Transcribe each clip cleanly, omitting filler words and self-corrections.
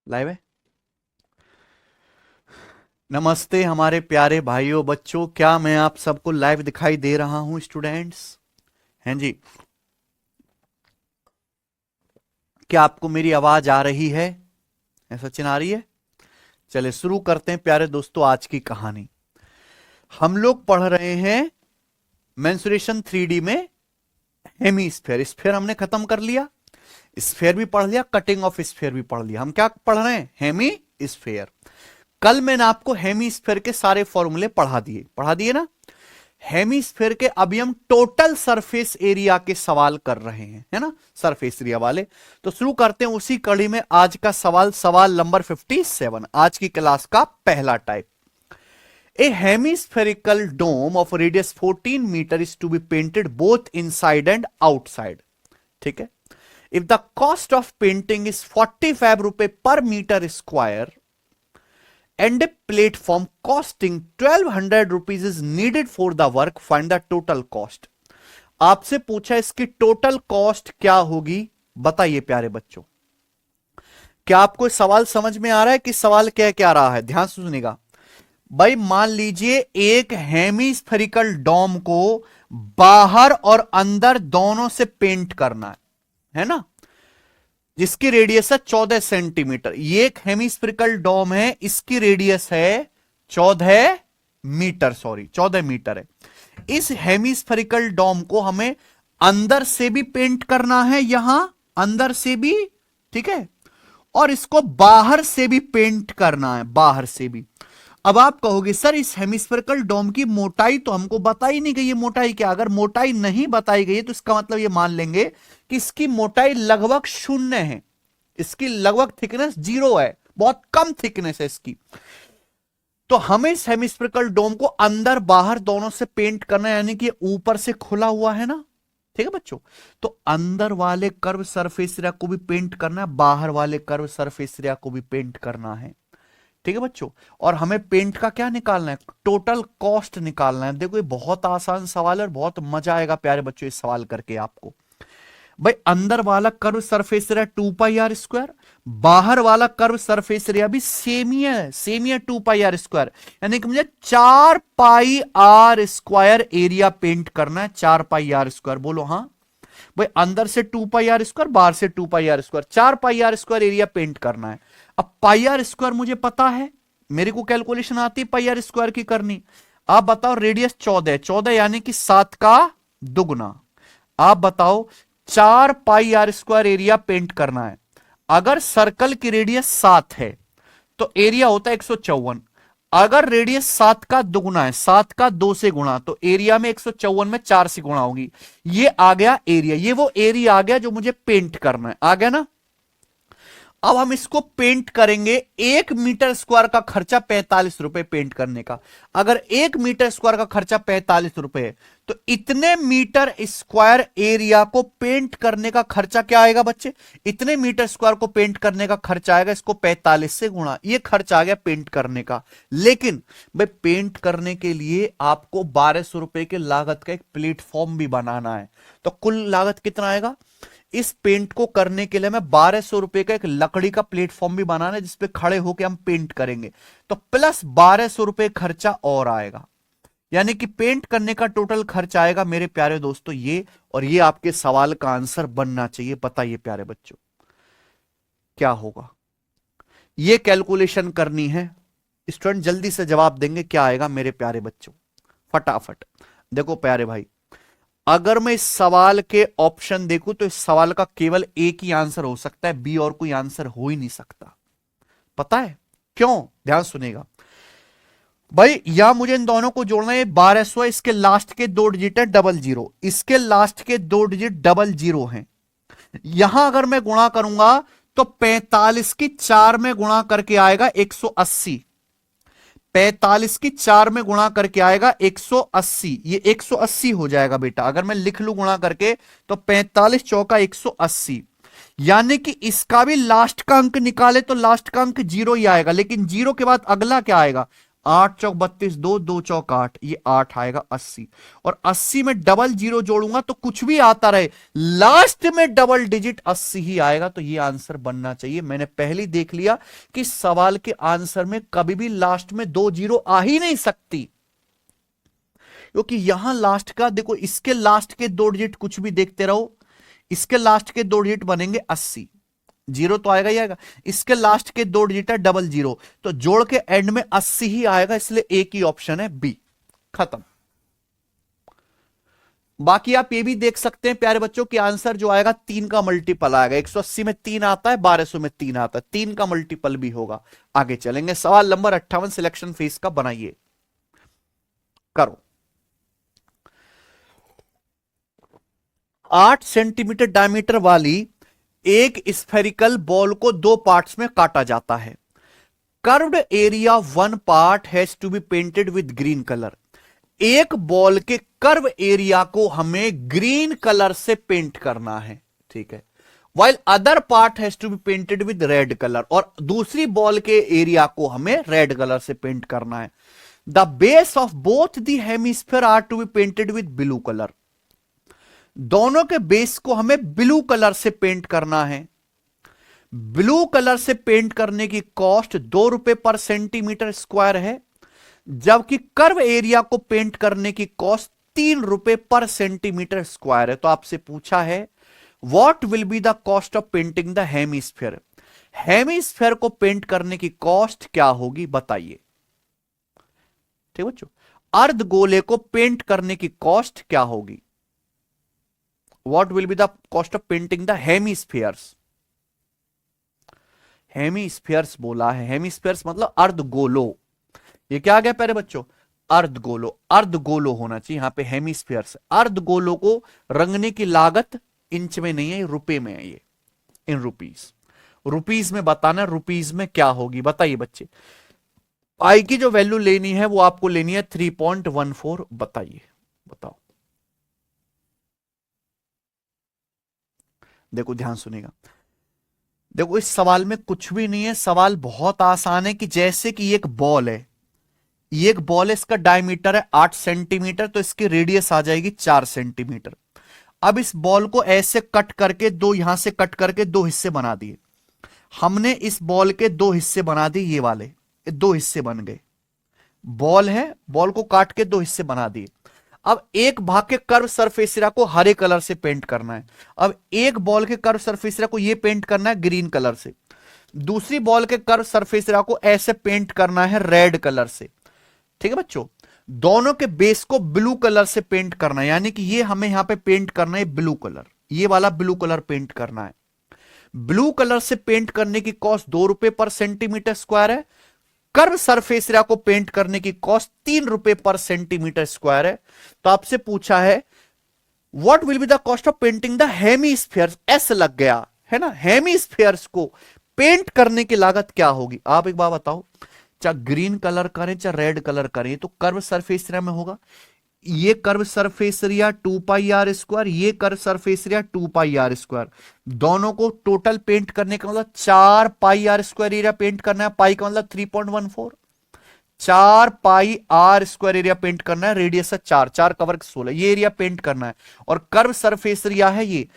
Live है। नमस्ते हमारे प्यारे भाइयों बच्चों, क्या मैं आप सबको लाइव दिखाई दे रहा हूं स्टूडेंट्स? हैं जी? क्या आपको मेरी आवाज आ रही है? सचिन आ रही है? चले शुरू करते हैं प्यारे दोस्तों आज की कहानी। हम लोग पढ़ रहे हैं मेंसुरेशन 3D में हेमीस्फेयर। स्फेयर हमने खत्म कर लिया, स्फेयर भी पढ़ लिया, कटिंग ऑफ स्फेयर भी पढ़ लिया। हम क्या पढ़ रहे हैं? Hemisphere. कल मैंने आपको हेमीस्फेयर के सारे फॉर्मूले पढ़ा दिए ना। हेमीस्फेयर के अभी हम टोटल सरफेस एरिया के सवाल कर रहे हैं, है ना, सरफेस एरिया वाले। तो शुरू करते हैं उसी कड़ी में आज का सवाल नंबर 57, आज की क्लास का पहला type. A hemispherical dome of radius 14 metre is to be painted both inside and outside. ठीक है। If the cost of painting is 45 रुपए per metre square and a platform costing 1200 rupees is needed for the work, find the total cost। आपसे पूछा इसकी total cost क्या होगी, बताइए प्यारे बच्चों। क्या आपको सवाल समझ में आ रहा है कि सवाल क्या क्या रहा है? ध्यान से सुनिएगा भाई। मान लीजिए एक हेमीस्फेरिकल डोम को बाहर और अंदर दोनों से पेंट करना है ना, जिसकी रेडियस है 14 सेंटीमीटर। ये एक हेमीस्फेरिकल डोम है, इसकी रेडियस है 14 मीटर, सॉरी 14 मीटर है। इस हेमीस्फेरिकल डोम को हमें अंदर से भी पेंट करना है, यहां अंदर से भी, ठीक है, और इसको बाहर से भी पेंट करना है, बाहर से भी। अब आप कहोगे सर इस हेमिस्फेरिकल डोम की मोटाई तो हमको बताई नहीं गई है, मोटाई क्या? अगर मोटाई नहीं बताई गई है तो इसका मतलब ये मान लेंगे कि इसकी मोटाई लगभग शून्य है, इसकी लगभग थिकनेस 0 है, बहुत कम थिकनेस है इसकी। तो हमें इस हेमिस्फेरिकल डोम को अंदर बाहर दोनों से पेंट करना है, यानी कि ऊपर से खुला हुआ है ना, ठीक है बच्चों। तो अंदर वाले कर्व सरफेस एरिया को भी पेंट करना है, बाहर वाले कर्व सरफेस एरिया को भी पेंट करना है, ठीक है बच्चों। और हमें पेंट का क्या निकालना है? टोटल कॉस्ट निकालना है। देखो ये बहुत आसान सवाल है और बहुत मजा आएगा प्यारे बच्चों इस सवाल करके आपको। भाई अंदर वाला कर्व सरफेस एरिया 2πr², बाहर वाला कर्व सरफेस एरिया भी सेम ही है 2πr², यानी कि मुझे 4πr² एरिया पेंट करना है, 4πr²। बोलो हाँ। भाई अंदर से 2πr², बाहर से 2πr², 4πr² एरिया पेंट करना है। अब πr² मुझे पता है, मेरे को कैलकुलेशन आती है πr² की करनी। आप बताओ रेडियस 14 यानी कि 7 का दुगना। आप बताओ 4πr² एरिया पेंट करना है। अगर सर्कल की रेडियस 7 है तो एरिया होता है 154। अगर रेडियस 7 का दुगुना है, 7 का 2 से गुणा, तो एरिया में 154 में 4 से गुणा होगी। ये आ गया एरिया, ये वो एरिया आ गया जो मुझे पेंट करना है, आ गया ना। अब हम इसको पेंट करेंगे। 1 मीटर स्क्वायर का खर्चा 45 रुपए पेंट करने का। अगर 1 मीटर स्क्वायर का खर्चा 45 रुपए है तो इतने मीटर स्क्वायर एरिया को पेंट करने का खर्चा क्या आएगा बच्चे? इतने मीटर स्क्वायर को पेंट करने का खर्चा आएगा, इसको 45 से गुणा, ये खर्चा आ गया पेंट करने का। लेकिन भाई पेंट करने के लिए आपको 1200 रुपए के लागत का एक प्लेटफॉर्म भी बनाना है। तो कुल लागत कितना आएगा? इस पेंट को करने के लिए हमें 1200 रुपए का एक लकड़ी का प्लेटफॉर्म भी बनाना है जिसपे खड़े होकर हम पेंट करेंगे, तो प्लस 1200 रुपए खर्चा और आएगा। यानी कि पेंट करने का टोटल खर्चा आएगा मेरे प्यारे दोस्तों ये, और ये आपके सवाल का आंसर बनना चाहिए। बताइए प्यारे बच्चों क्या होगा? ये कैलकुलेशन करनी है, स्टूडेंट जल्दी से जवाब देंगे क्या आएगा मेरे प्यारे बच्चों, फटाफट। देखो प्यारे भाई, अगर मैं इस सवाल के ऑप्शन देखूं तो इस सवाल का केवल एक ही आंसर हो सकता है, बी और कोई आंसर हो ही नहीं सकता। पता है क्यों? ध्यान सुनेगा भाई। या मुझे इन दोनों को जोड़ना है, 1200, इसके लास्ट के 2 डिजिट है 00, इसके लास्ट के 2 डिजिट 00 हैं। यहां अगर मैं गुणा करूंगा तो 45 की 4 में गुणा करके आएगा 180, 45 की 4 में गुणा करके आएगा 180, ये 180 हो जाएगा बेटा। अगर मैं लिख लूं गुणा करके तो 45 चौका 180, यानी कि इसका भी लास्ट का अंक निकाले तो लास्ट का अंक 0 ही आएगा, लेकिन 0 के बाद अगला क्या आएगा? 8 चौक 32, 2 2 चौक 8, ये 8 आएगा 80। और 80 में डबल जीरो जोड़ूंगा तो कुछ भी आता रहे, लास्ट में डबल डिजिट 80 ही आएगा, तो ये आंसर बनना चाहिए। मैंने पहले देख लिया कि सवाल के आंसर में कभी भी लास्ट में 2 जीरो आ ही नहीं सकती, क्योंकि यहां लास्ट का देखो, इसके लास्ट के 2 डिजिट कुछ भी देखते रहो, इसके लास्ट के 2 डिजिट बनेंगे 80, जीरो तो आएगा ही आएगा। इसके लास्ट के 2 डिजिट है डबल जीरो, तो जोड़ के एंड में 80 ही आएगा, इसलिए एक ही ऑप्शन है बी, खत्म। बाकी आप ये भी देख सकते हैं प्यारे बच्चों कि आंसर जो आएगा 3 का मल्टीपल आएगा। 180 में 3 आता है, 1200 में 3 आता है, 3 का मल्टीपल भी होगा। आगे चलेंगे, सवाल नंबर 58 सिलेक्शन फेज का बनाइए, करो। 8 सेंटीमीटर डायमीटर वाली एक स्फेरिकल बॉल को 2 पार्ट्स में काटा जाता है। Curved area 1 part has to be painted with green colour. एक बॉल के कर्व एरिया को हमें ग्रीन कलर से पेंट करना है, ठीक है। While other part has to be painted with red colour, और दूसरी बॉल के एरिया को हमें रेड कलर से पेंट करना है। The base of both the hemisphere are to be painted with blue colour. दोनों के बेस को हमें ब्लू कलर से पेंट करना है। ब्लू कलर से पेंट करने की कॉस्ट 2 रुपए पर सेंटीमीटर स्क्वायर है, जबकि कर्व एरिया को पेंट करने की कॉस्ट 3 रुपए पर सेंटीमीटर स्क्वायर है। तो आपसे पूछा है what will be the cost of painting the hemisphere. Hemisphere को पेंट करने की कॉस्ट क्या होगी बताइए, ठीक बच्चों। अर्धगोले को पेंट करने की कॉस्ट क्या होगी, what will be the cost of painting the hemispheres. Hemispheres बोला है, हेमिस्फीयर्स मतलब अर्धगोलो। ये क्या आ गया प्यारे बच्चों, अर्धगोलो। अर्धगोलो होना चाहिए यहां पे, हेमिस्फीयर्स। अर्धगोलो को रंगने की लागत इंच में नहीं है, रुपए में है, ये इन रुपीज। रुपीज में बताना, रुपीज में क्या होगी बताइए बच्चे। आई की जो वैल्यू लेनी है वो आपको लेनी है 3.14। बताइए, बताओ। देखो ध्यान सुनेगा, देखो इस सवाल में कुछ भी नहीं है, सवाल बहुत आसान है। कि जैसे कि एक बॉल है, ये एक बॉल है, इसका डायमीटर है 8 सेंटीमीटर, तो इसकी रेडियस आ जाएगी 4 सेंटीमीटर। अब इस बॉल को ऐसे कट करके दो, यहां से कट करके 2 हिस्से बना दिए हमने। इस बॉल के 2 हिस्से बना दिए, ये वाले 2 हिस्से बन गए। बॉल है, बॉल को काट के 2 हिस्से बना दिए। अब एक भाग के कर्व सरफेस एरिया को हरे कलर से पेंट करना है। अब एक बॉल के कर्व सरफेस एरिया को ये पेंट करना है ग्रीन कलर से। दूसरी बॉल के कर्व सरफेस एरिया को ऐसे पेंट करना है रेड कलर से, ठीक है बच्चों। दोनों के बेस को ब्लू कलर से पेंट करना है, यानी कि ये हमें यहां पे पेंट करना है ब्लू कलर, ये वाला ब्लू कलर पेंट करना है। ब्लू कलर से पेंट करने की कॉस्ट 2 रुपए पर सेंटीमीटर स्क्वायर है। कर्व सरफेस एरिया को पेंट करने की कॉस्ट 3 रुपए पर सेंटीमीटर स्क्वायर है। तो आपसे पूछा है what will be the cost of painting the hemispheres. S लग गया है ना, हेमिस्फीयर्स को पेंट करने की लागत क्या होगी। आप एक बार बताओ, चाहे ग्रीन कलर करें चाहे रेड कलर करें, तो कर्व सरफेस एरिया में होगा। ये curve surface area 2 pi r square, ये curve surface area 2 pi r square. दोनों को टोटल पेंट करने का मतलब 4 pi r square area paint करना है। पाई का मतलब 3.14, 4 pi r square area paint करना है। रेडियस है 4, 4 का वर्ग 16, ये एरिया पेंट करना है। और कर्व सरफेस एरिया है ये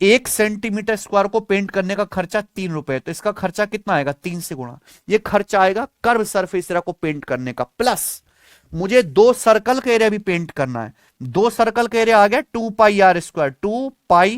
1 सेंटीमीटर स्क्वायर को पेंट करने का खर्चा 3 रुपए। तो इसका खर्चा कितना आएगा, 3 से गुणा। ये खर्चा आएगा कर्व सरफेस एरिया को पेंट करने का, प्लस मुझे 2 सर्कल का एरिया भी पेंट करना है। 2 सर्कल का एरिया आ गया 2 पाई आर स्क्वायर, 2 पाई,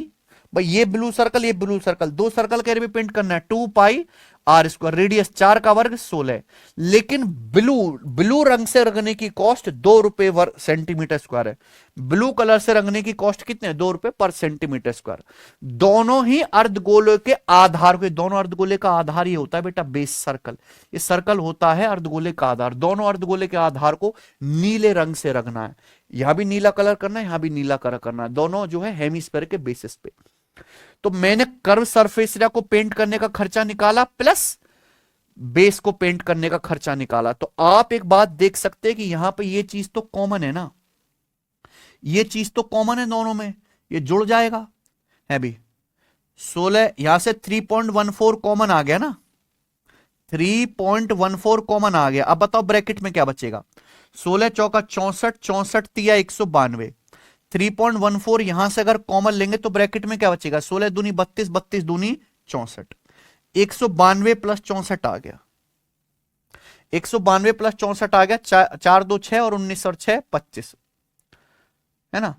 भाई ये ब्लू सर्कल ये ब्लू सर्कल, 2 सर्कल का एरिया भी पेंट करना है 2 पाई आर स्क्वायर। रेडियस 4 का वर्ग 16। लेकिन ब्लू रंग से रंगने की कॉस्ट 2 रुपए सेंटीमीटर स्क्वायर है। ब्लू कलर से रंगने की कॉस्ट कितने, 2 रुपए पर सेंटीमीटर स्क्वायर। दोनों ही अर्धगोले के आधार के, दोनों अर्धगोले का आधार ये होता है बेटा बेस सर्कल। ये सर्कल होता है अर्धगोले का आधार। दोनों अर्धगोले के आधार को नीले रंग से रंगना है। यहां भी नीला कलर करना है, यहां भी नीला कलर करना है, दोनों जो है हेमिस्फीयर के बेसिस पे। तो मैंने कर्व सरफेस एरिया को पेंट करने का खर्चा निकाला, प्लस बेस को पेंट करने का खर्चा निकाला। तो आप एक बात देख सकते हैं कि यहां पे ये चीज तो कॉमन है ना, ये चीज तो कॉमन है दोनों में, ये जुड़ जाएगा है भी। 16 यहां से 3.14 कॉमन आ गया ना, 3.14 कॉमन आ गया। अब बताओ ब्रैकेट में क्या बचेगा। 16 चौका 64, 64 तिया 192। 3.14 यहां से अगर कॉमन लेंगे तो ब्रैकेट में क्या बचेगा, 16 दूनी 32, 32 दूनी 64। 192 प्लस 64 आ गया। 192 प्लस 64 आ गया। 4 2 6 और 19 और 6 25, है ना।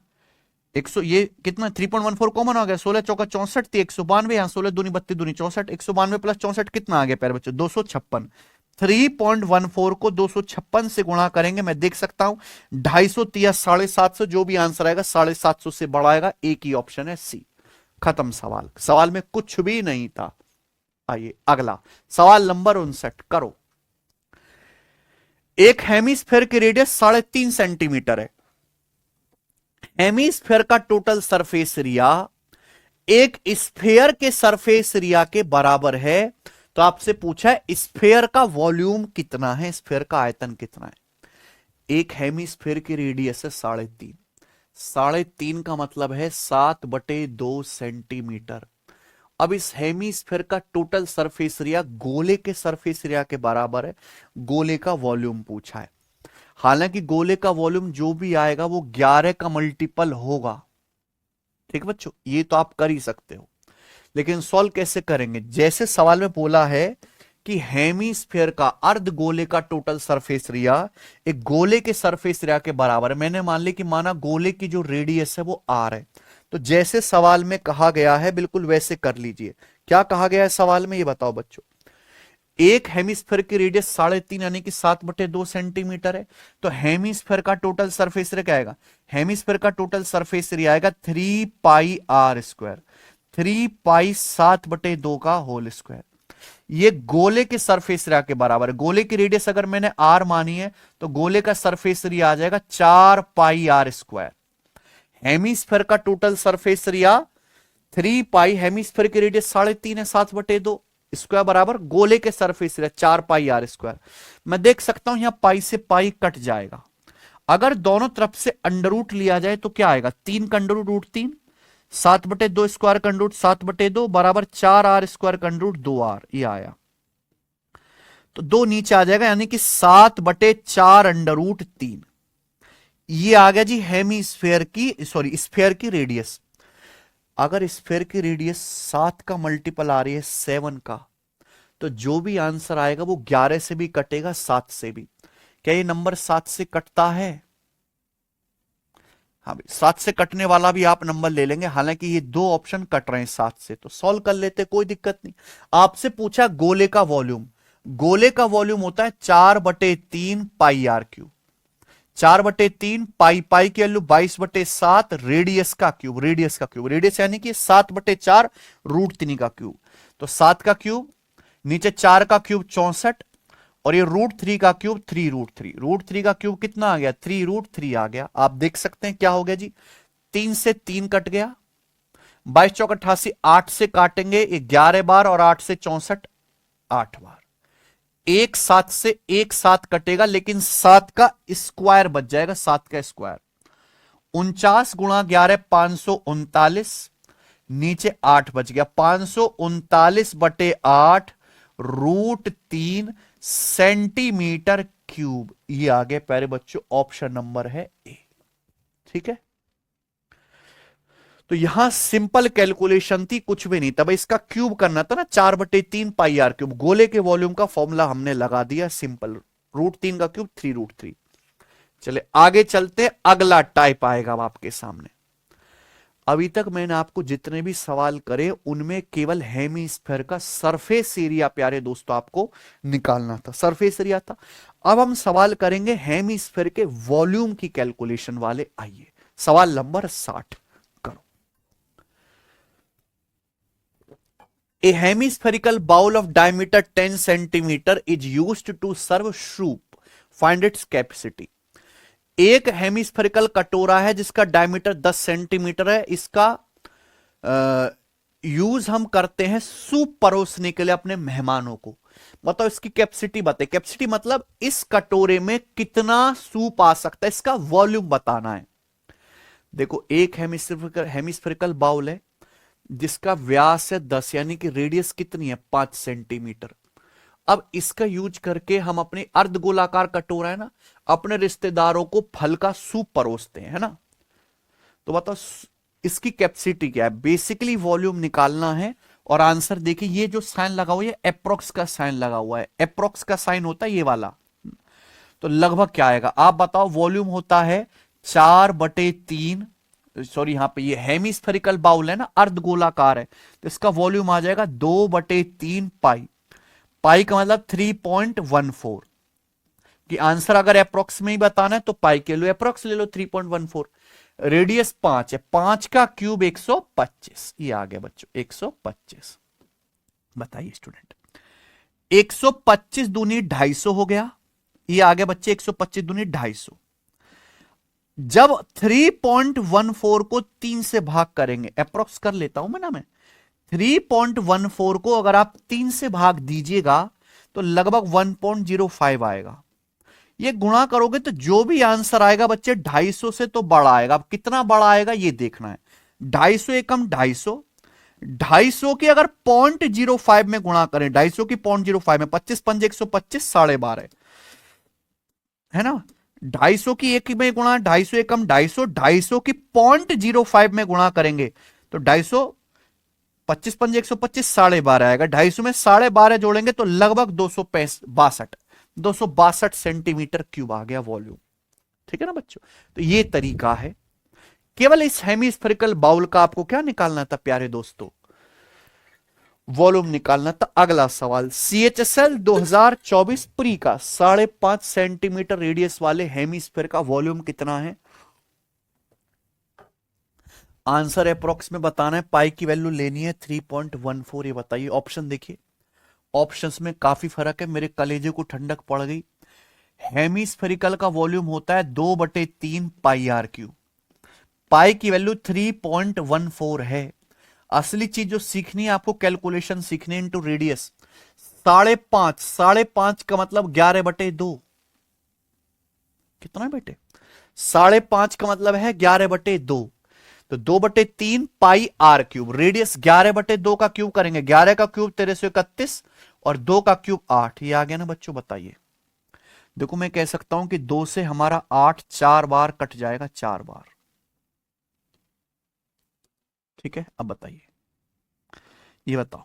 100 ये कितना 3.14 कॉमन हो गया। 16 चौका 64 थी 192, यहां 16 दूनी 32 दूनी 64। 192 प्लस 64 कितना आ गया प्यारे बच्चों, 256। 3.14 को 256 से गुणा करेंगे, मैं देख सकता हूं 250 या 750, जो भी आंसर आएगा 750 से बड़ा आएगा। एक ही ऑप्शन है सी। खत्म सवाल, सवाल में कुछ भी नहीं था। आइए अगला सवाल नंबर 59 करो। एक हेमिस्फेयर की रेडियस 3.5 सेंटीमीटर है। हेमिस्फेयर का टोटल सरफेस एरिया एक स्फेयर के सरफेस एरिया के बराबर है। तो आपसे पूछा है स्फेयर का वॉल्यूम कितना है, स्फेयर का आयतन कितना है। एक हेमिस्फेयर की रेडियस है 3.5, 3.5 का मतलब है 7/2 सेंटीमीटर। अब इस हेमिस्फेयर का टोटल सरफेस एरिया गोले के सरफेस एरिया के बराबर है। गोले का वॉल्यूम पूछा है। हालांकि गोले का वॉल्यूम जो भी आएगा वो 11 का मल्टीपल होगा। ठीक है बच्चों, ये तो आप कर ही सकते हो, लेकिन सॉल्व कैसे करेंगे। जैसे सवाल में बोला है कि हेमिस्फेयर का अर्ध गोले का टोटल सरफेस एरिया एक गोले के सरफेस एरिया के बराबर है। मैंने मान ली कि माना गोले की जो रेडियस है वो आर है, तो जैसे सवाल में कहा गया है बिल्कुल वैसे कर लीजिए। क्या कहा गया है सवाल में, ये बताओ बच्चों। एक हेमिस्फेयर की रेडियस 3.5 यानी कि 7/2 सेंटीमीटर है। तो हेमिस्फेयर का टोटल सरफेस एरिया क्या आएगा, हेमिस्फेयर का टोटल सरफेस एरिया आएगा 3πr²। 3π 7/2 का होल स्क्वायर। ये गोले के सरफेस एरिया के बराबर है। गोले की रेडियस अगर मैंने आर मानी है तो गोले का सरफेस एरिया आ जाएगा 4πr²। हेमिस्फेयर का टोटल सरफेस एरिया 3π, हेमिस्फेयर की रेडियस 3.5 है, 7/2 स्क्वायर बराबर गोले के सरफेस एरिया 4πr²। मैं देख सकता हूं यहां पाई से पाई कट जाएगा। अगर दोनों तरफ से अंडर रूट लिया जाए तो क्या आएगा, 3 का अंडर रूट 3, 7/2 स्क्वायर का अंडर रूट 7/2 बराबर 4r स्क्वायर का अंडर रूट 2r, ये आया। तो 2 नीचे आ जाएगा यानी कि 7/4 अंडर रूट 3। ये आ गया जी हेमिस्फेयर की, सॉरी स्फेयर की रेडियस। अगर स्फेयर की रेडियस 7 का मल्टीपल आ रही है 7 का, तो जो भी आंसर आएगा वो 11 से भी कटेगा, 7 से भी। क्या ये नंबर 7 से कटता है? हाँ भाई, 7 से कटने वाला भी आप नंबर ले लेंगे। हालांकि ये 2 ऑप्शन कट रहे हैं 7 से, तो सॉल्व कर लेते, कोई दिक्कत नहीं। आपसे पूछा गोले का वॉल्यूम। गोले का वॉल्यूम होता है 4/3πr³। 4/3 पाई, पाई की वैल्यू 22/7, रेडियस का क्यूब, रेडियस का क्यूब, रेडियस यानी कि 7/4 √3 का क्यूब। तो 7 का क्यूब, नीचे 4 का क्यूब 64, और ये √3 का क्यूब 3√3। √3 का क्यूब कितना आ गया, 3√3 आ गया। आप देख सकते हैं क्या हो गया जी, 3 से 3 कट गया, 22 चौक 88, 8 से काटेंगे 11 बार, और 8 से 64 8 बार। एक 7 से एक 7 कटेगा, लेकिन 7 का स्क्वायर बच जाएगा, 7 का स्क्वायर। 49 गुणा 11 539, नीचे 8 बच गया, 539/8 √3 सेंटीमीटर क्यूब। ये आ गया प्यारे बच्चों, ऑप्शन नंबर है ए। ठीक है, तो यहां सिंपल कैलकुलेशन थी, कुछ भी नहीं था भाई। इसका क्यूब करना था ना, 4/3πr³। गोले के वॉल्यूम का फॉर्मूला हमने लगा दिया, सिंपल। √3 का क्यूब 3√3। चले आगे चलते, अगला टाइप आएगा अब आपके सामने। अभी तक मैंने आपको जितने भी सवाल करे उनमें केवल हेमिस्फेयर का सरफेस एरिया प्यारे दोस्तों आपको निकालना था, सरफेस एरिया था। अब हम सवाल करेंगे हेमिस्फेयर के वॉल्यूम की कैलकुलेशन वाले। आइए सवाल नंबर 60 करो। A hemispherical bowl of diameter 10 centimeter is used to serve soup. Find its capacity. एक हेमिस्फेरिकल कटोरा है जिसका डायमीटर 10 सेंटीमीटर है। इसका यूज हम करते हैं सूप परोसने के लिए अपने मेहमानों को। मतलब इसकी कैपेसिटी बताए। कैपेसिटी मतलब इस कटोरे में कितना सूप आ सकता है, इसका वॉल्यूम बताना है। देखो एक हेमिस्फेरिकल बाउल है जिसका व्यास है 10, यानी कि रेडियस कितनी है 5 सेंटीमीटर। अब इसका यूज करके हम अपने अर्धगोलाकार कटोरा है ना, अपने रिश्तेदारों को फल का सूप परोसते हैं, है ना। तो बताओ इसकी कैपेसिटी क्या है, बेसिकली वॉल्यूम निकालना है। और आंसर देखिए, ये जो साइन लगा हुआ है एप्रोक्स का साइन लगा हुआ है, एप्रोक्स का साइन होता है ये वाला। तो लगभग क्या आएगा आप बताओ, वॉल्यूम होता है 4/3, सॉरी यहां पे ये हेमिस्फेरिकल बाउल है ना, अर्धगोलाकार है, तो इसका वॉल्यूम आ जाएगा 2/3 पाई। पाई का मतलब 3.14 कि आंसर अगर अप्रोक्स में ही बताना है तो पाई के लो, अप्रोक्स ले लो 3.14। रेडियस 5 है, 5 का क्यूब 125, ये आ गया बच्चों 125। बताइए स्टूडेंट, 125 दूनी 250 हो गया, ये आ गया बच्चे 125 दूनी 250। जब 3.14 को 3 से भाग करेंगे, अप्रोक्स कर लेता हूं मैं 3.14 को अगर आप 3 से भाग दीजिएगा तो लगभग 1.05 आएगा। ये गुणा करोगे तो जो भी आंसर आएगा बच्चे 250 से तो बड़ा आएगा। अब कितना बड़ा आएगा ये देखना है। 250 एकम 250, 250 की अगर 0.05 में गुणा करें, 250 की 0.05 में 25 पंजे 125, 12.5 है ना। 250 की एक में गुणा, 250 एकम 250, 250 की 0.05 में गुणा करेंगे तो 250, 25 पंजे 125, 12.5 आएगा। 250 में 12.5 जोड़ेंगे तो लगभग 262 सेंटीमीटर क्यूब आ गया वॉल्यूम। ठीक है ना बच्चों, तो ये तरीका है। केवल इस हेमिस्फेरिकल बाउल का आपको क्या निकालना था प्यारे दोस्तों, वॉल्यूम निकालना था। अगला सवाल, CHSL 2024 प्री का 5.5 सेंटीमीटर रेडियस वाले हेमिस्फेयर का वॉल्यूम कितना है। आंसर अप्रोक्स में बताना है, पाई की वैल्यू लेनी है 3.14। ये बताइए, ऑप्शन देखिए, ऑप्शंस में काफी फर्क है, मेरे कलेजे को ठंडक पड़ गई। हेमिस्फेरिकल का वॉल्यूम होता है 2/3 पाई आर क्यूब, पाई की वैल्यू 3.14 है। असली चीज जो सीखनी है आपको, कैलकुलेशन सीखने इनटू रेडियस। 5.5 का मतलब 11/2 कितना है बेटे, 5.5 का मतलब है 11/2, तो 2/3 पाई आर क्यूब। रेडियस 11/2 का क्यूब करेंगे, 11 का क्यूब 1331 और 2 का क्यूब 8, ये आ गया ना बच्चों। बताइए, देखो मैं कह सकता हूं कि 2 से हमारा 8 4 बार कट जाएगा, 4 बार। ठीक है, अब बताइए, ये बताओ।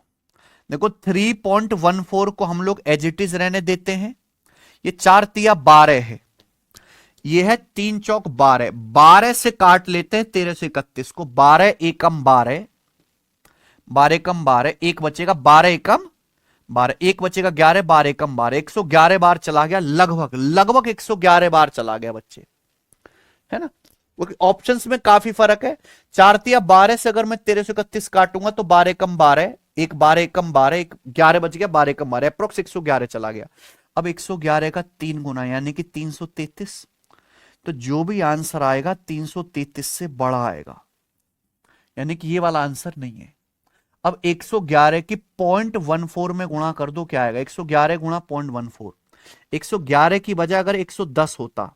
देखो 3.14 को हम लोग एज इट इज रहने देते हैं, ये 4 तिया 12 है, ये है 3 चौक 12, 12 से काट लेते हैं 1331 को, 12 एकम 12, 12 एकम 12, एक बचेगा 12 एकम 12, एक बचेगा 11, 12 एकम 12, 111 बार चला गया, लगभग 111 बार चला गया बच्चे, है ना। क्योंकि ऑप्शंस में काफी फर्क है। 4 तिया 12 से अगर मैं 1331 काटूंगा तो 12 एकम 12, एक 12 एकम 12, एक 11 बच गया, 12 एकम 12, अप्रोक्स 111 चला गया। अब 111 का 3 गुना यानी कि 333, तो जो भी आंसर आएगा 333 से बड़ा आएगा, यानी कि ये वाला आंसर नहीं है। अब 111 की 0.14 में गुणा कर दो, क्या आएगा, 111 गुणा 0.14, 111 की बजाय अगर 110 होता,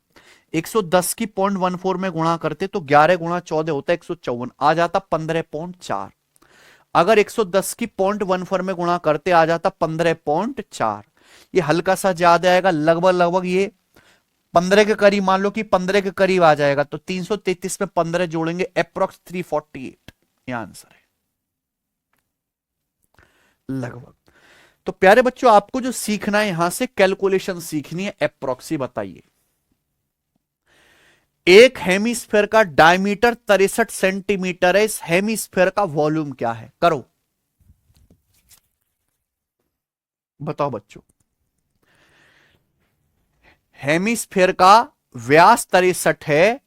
110 की 0.14 में गुणा करते तो 11 गुणा 14 होता 154, आ जाता 15.4। अगर 110 की 0.14 में गुणा करते आ जाता 15.4। ये हल्का सा ज्यादा आएगा, लगभग ये 15 के करीब, मान लो कि 15 के करीब आ जाएगा, तो 333 में 15 जोड़ेंगे अप्रोक्स 348, ये आंसर है लगभग। तो प्यारे बच्चों, आपको जो सीखना है यहां से कैलकुलेशन सीखनी है, अप्रोक्सी बताइए। एक हेमिस्फेयर का डायमीटर 63 सेंटीमीटर है, इस हेमिस्फेयर का वॉल्यूम क्या है, करो बताओ बच्चों। हेमिस्फेयर का व्यास 63 है,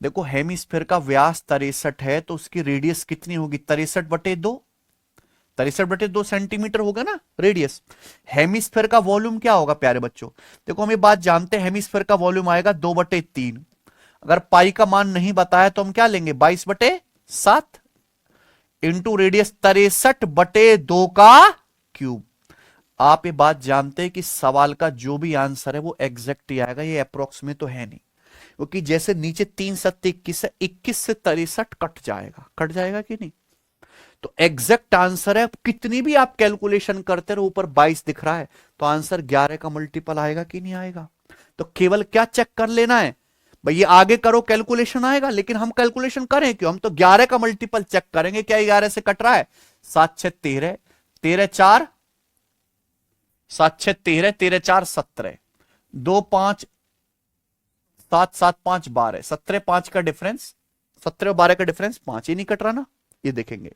देखो हेमिस्फेयर का व्यास 63 है तो उसकी रेडियस कितनी होगी, 63/2, 63/2 सेंटीमीटर होगा ना रेडियस। हेमिस्फेयर का वॉल्यूम क्या होगा प्यारे बच्चों, देखो हम ये बात जानते हैं, हेमिस्फेयर का वॉल्यूम आएगा 2/3। अगर पाई का मान नहीं बताया तो हम क्या लेंगे, 22/7 इंटू रेडियस 63/2 का क्यूब। आप ये बात जानते हैं कि सवाल का जो भी आंसर है वो एग्जैक्ट ही आएगा, ये अप्रोक्स में तो है नहीं, क्योंकि जैसे नीचे 3 7 21 है, 21 से 63 कट जाएगा कि नहीं। तो एग्जैक्ट आंसर है, कितनी भी आप कैलकुलेशन करते रहो, ऊपर 22 दिख रहा है तो आंसर 11 का मल्टीपल आएगा कि नहीं आएगा। तो केवल क्या चेक कर लेना है भाई, ये आगे करो कैलकुलेशन आएगा, लेकिन हम कैलकुलेशन करें क्यों, हम तो 11 का मल्टीपल चेक करेंगे, क्या 11 से कट रहा है, 7 6 13, 13 4 7 6 13, 13 4 17, 2 5 7 7 5 12, 17 5 का डिफरेंस, 17 और 12 का डिफरेंस 5, ही नहीं कट रहा ना, ये देखेंगे।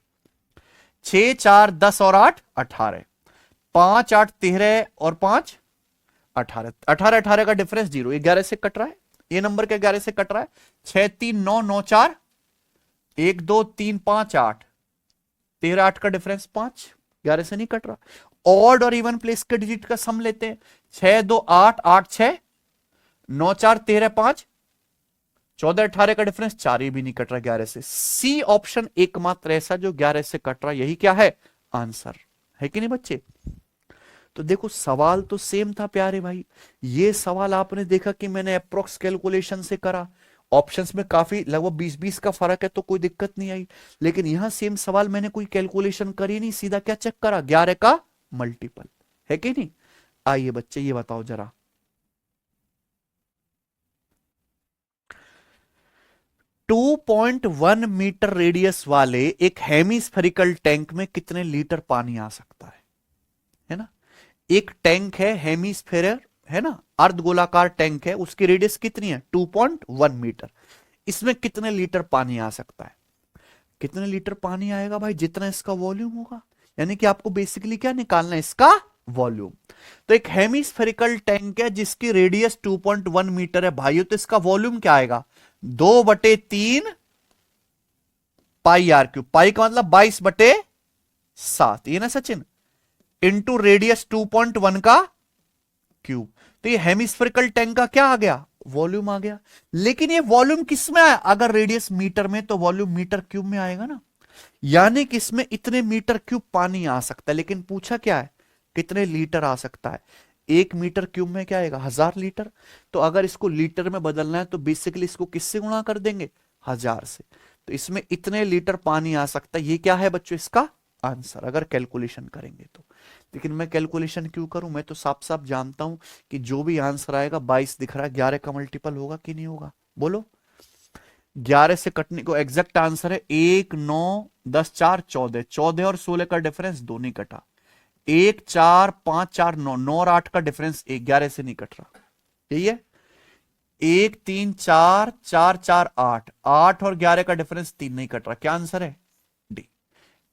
6 4 10 और 8 18, 5 8 13 और 5 18, 18 18 का डिफरेंस 0, 11 से कट रहा है, ये नंबर के 11 से कट रहा है। 6 3 9 9 4 1 2 3 5 8, 13 8 का डिफरेंस 5, 11 से नहीं कट रहा। ऑड और इवन प्लेस के डिजिट का सम लेते हैं, 6 2 8 8 6 9 4 13 5 14 18 का डिफरेंस 4, ही भी नहीं कट रहा 11 से। सी ऑप्शन एकमात्र ऐसा जो 11 से कट रहा, यही क्या है आंसर, है कि नहीं बच्चे। तो देखो सवाल तो सेम था प्यारे भाई, ये सवाल आपने देखा कि मैंने अप्रोक्स कैलकुलेशन से करा, ऑप्शंस में काफी लगभग 20-20 का फर्क है तो कोई दिक्कत नहीं आई, लेकिन यहां सेम सवाल मैंने कोई कैलकुलेशन करी नहीं, सीधा क्या चेक करा, 11 का मल्टीपल, है कि नहीं। आइए बच्चे ये बताओ जरा, 2.1 मीटर रेडियस वाले एक हेमिस्फेरिकल टैंक में कितने लीटर पानी आ सकता है ना। एक टैंक है हेमिस्फेयर, है ना, अर्धगोलाकार टैंक है, उसकी रेडियस कितनी है 2.1 मीटर, इसमें कितने लीटर पानी आ सकता है। कितने लीटर पानी आएगा भाई, जितना इसका वॉल्यूम होगा, यानी कि आपको बेसिकली क्या निकालना है, इसका वॉल्यूम। तो एक हेमिस्फेरिकल टैंक है जिसकी रेडियस 2.1 मीटर है भाइयों, तो इसका वॉल्यूम क्या आएगा 2/3 पाई आर क्यूब, पाई का मतलब 22/7, ये ना सचिन, इंटू रेडियस 2.1 का क्यूब। तो ये हेमिस्फेरिकल टैंक का क्या आ गया, वॉल्यूम आ गया। लेकिन ये वॉल्यूम किस में आया, अगर रेडियस मीटर में तो वॉल्यूम मीटर क्यूब में आएगा ना, यानी कि इसमें इतने मीटर क्यूब पानी आ सकता है। लेकिन पूछा क्या है, कितने लीटर आ सकता है, 1 मीटर क्यूब में क्या आएगा 1000 लीटर। तो अगर इसको लीटर में बदलना है तो बेसिकली इसको किससे गुणा कर देंगे, 1000 से। तो इसमें इतने लीटर पानी आ सकता है, ये क्या है बच्चों इसका आंसर, अगर कैलकुलेशन करेंगे तो। लेकिन मैं कैलकुलेशन क्यों करूं, मैं तो साफ साफ जानता हूं कि जो भी आंसर आएगा 22 दिख रहा है, 11 का मल्टीपल होगा कि नहीं होगा, बोलो। 11 से कटने को एग्जैक्ट आंसर है 1 9 10 4 14, 14 और 16 का डिफरेंस 2 नहीं कटा, 1 4 5 4 9, 9 और 8 का डिफरेंस 1, 11 से नहीं कट रहा, यही है। 1 3 4 4 4 8, 8 और 11 का डिफरेंस 3 नहीं कट रहा, क्या आंसर है डी।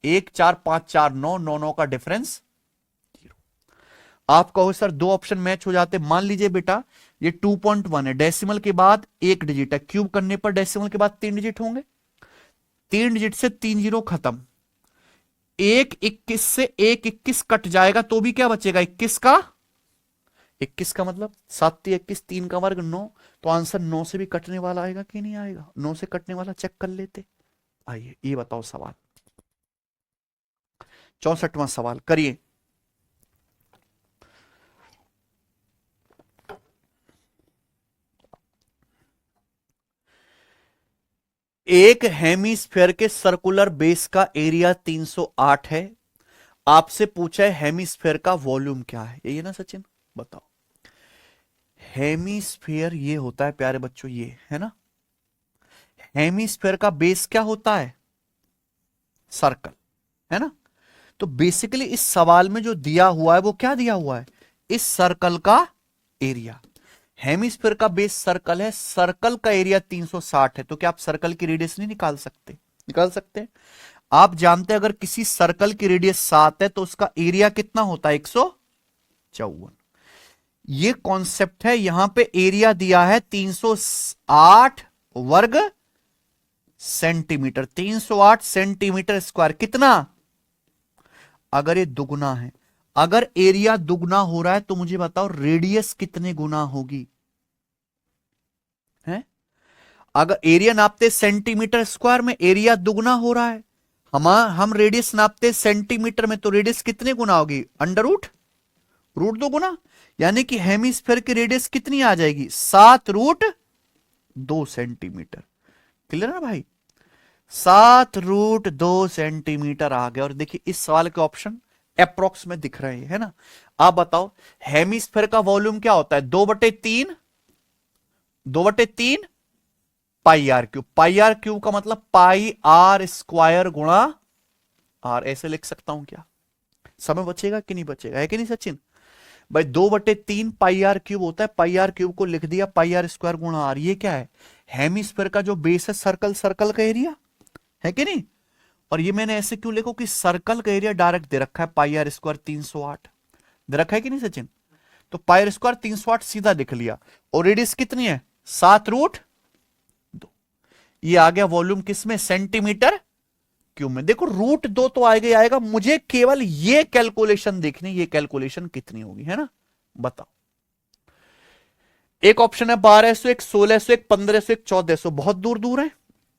1 4 5 4 9, 9 9 का डिफरेंस 0। आप कहो सर दो ऑप्शन मैच हो जाते, मान लीजिए बेटा ये 2.1 है, डेसिमल के बाद एक डिजिट है, क्यूब करने पर डेसिमल के बाद 3 डिजिट होंगे, 3 डिजिट से 3 जीरो खत्म, 1 21 से 1 21 कट जाएगा तो भी क्या बचेगा 21 का, 21 का मतलब 7 3 21, 3 का वर्ग 9, तो आंसर 9 से भी कटने वाला आएगा कि नहीं आएगा, 9 से कटने वाला चेक कर लेते। आइए ये बताओ सवाल, 64वां सवाल करिए। एक हेमिस्फेयर के सर्कुलर बेस का एरिया 308 है, आपसे पूछा है हेमिस्फेयर का वॉल्यूम क्या है, यही है ना सचिन, बताओ। हेमिस्फेयर ये होता है प्यारे बच्चों, ये है ना, हेमिस्फेयर का बेस क्या होता है सर्कल, है ना। तो बेसिकली इस सवाल में जो दिया हुआ है वो क्या दिया हुआ है, इस सर्कल का एरिया। हेमिस्फीयर का बेस सर्कल है, सर्कल का एरिया 360 है, तो क्या आप सर्कल की रेडियस नहीं निकाल सकते, निकाल सकते हैं। आप जानते हैं अगर किसी सर्कल की रेडियस 7 है तो उसका एरिया कितना होता है 154। ये कॉन्सेप्ट है, यहां पे एरिया दिया है 308 वर्ग सेंटीमीटर, 308 सेंटीमीटर स्क्वायर, कितना, अगर ये दुगुना है, अगर एरिया दुगना हो रहा है तो मुझे बताओ रेडियस कितने गुना होगी, है। अगर एरिया नापते सेंटीमीटर स्क्वायर में, एरिया दुगना हो रहा है, हम रेडियस नापते सेंटीमीटर में, तो रेडियस कितने गुना होगी, अंडर रूट, रूट 2 गुना, यानी कि हेमिस्फीयर की रेडियस कितनी आ जाएगी 7 रूट 2 सेंटीमीटर। क्लियर है ना भाई। 7√2 सेंटीमीटर आ गया। और देखिए इस सवाल के ऑप्शन अप्रोक्स में दिख रहे हैं, है ना। आप बताओ हेमिस्फेयर का वॉल्यूम क्या होता है? 2/3, 2/3 πr³। πr³ का मतलब πr² गुणा r। ऐसे लिख सकता हूं क्या? समय बचेगा कि नहीं बचेगा, है कि नहीं सचिन भाई? 2/3 πr³ होता है, πr³ को लिख दिया πr² गुणा आर। ये क्या है? हेमिस्फेयर का जो बेस है, सर्कल, सर्कल का एरिया, है कि नहीं। और ये मैंने ऐसे क्यों लिखो कि सर्कल का एरिया डायरेक्ट दे रखा है πr² 308 दे रखा है कि नहीं सचिन। तो πr² 308 सीधा लिख लिया। और रेडियस कितनी है? 7√2। ये आ गया वॉल्यूम किसमें? सेंटीमीटर क्यूब में। देखो √2 तो आएगा ही आएगा, मुझे केवल ये कैलकुलेशन देखनी, ये कैलकुलेशन कितनी होगी, है ना। बताओ। एक ऑप्शन है 1201, 1601, 1501, 1400। बहुत दूर दूर है,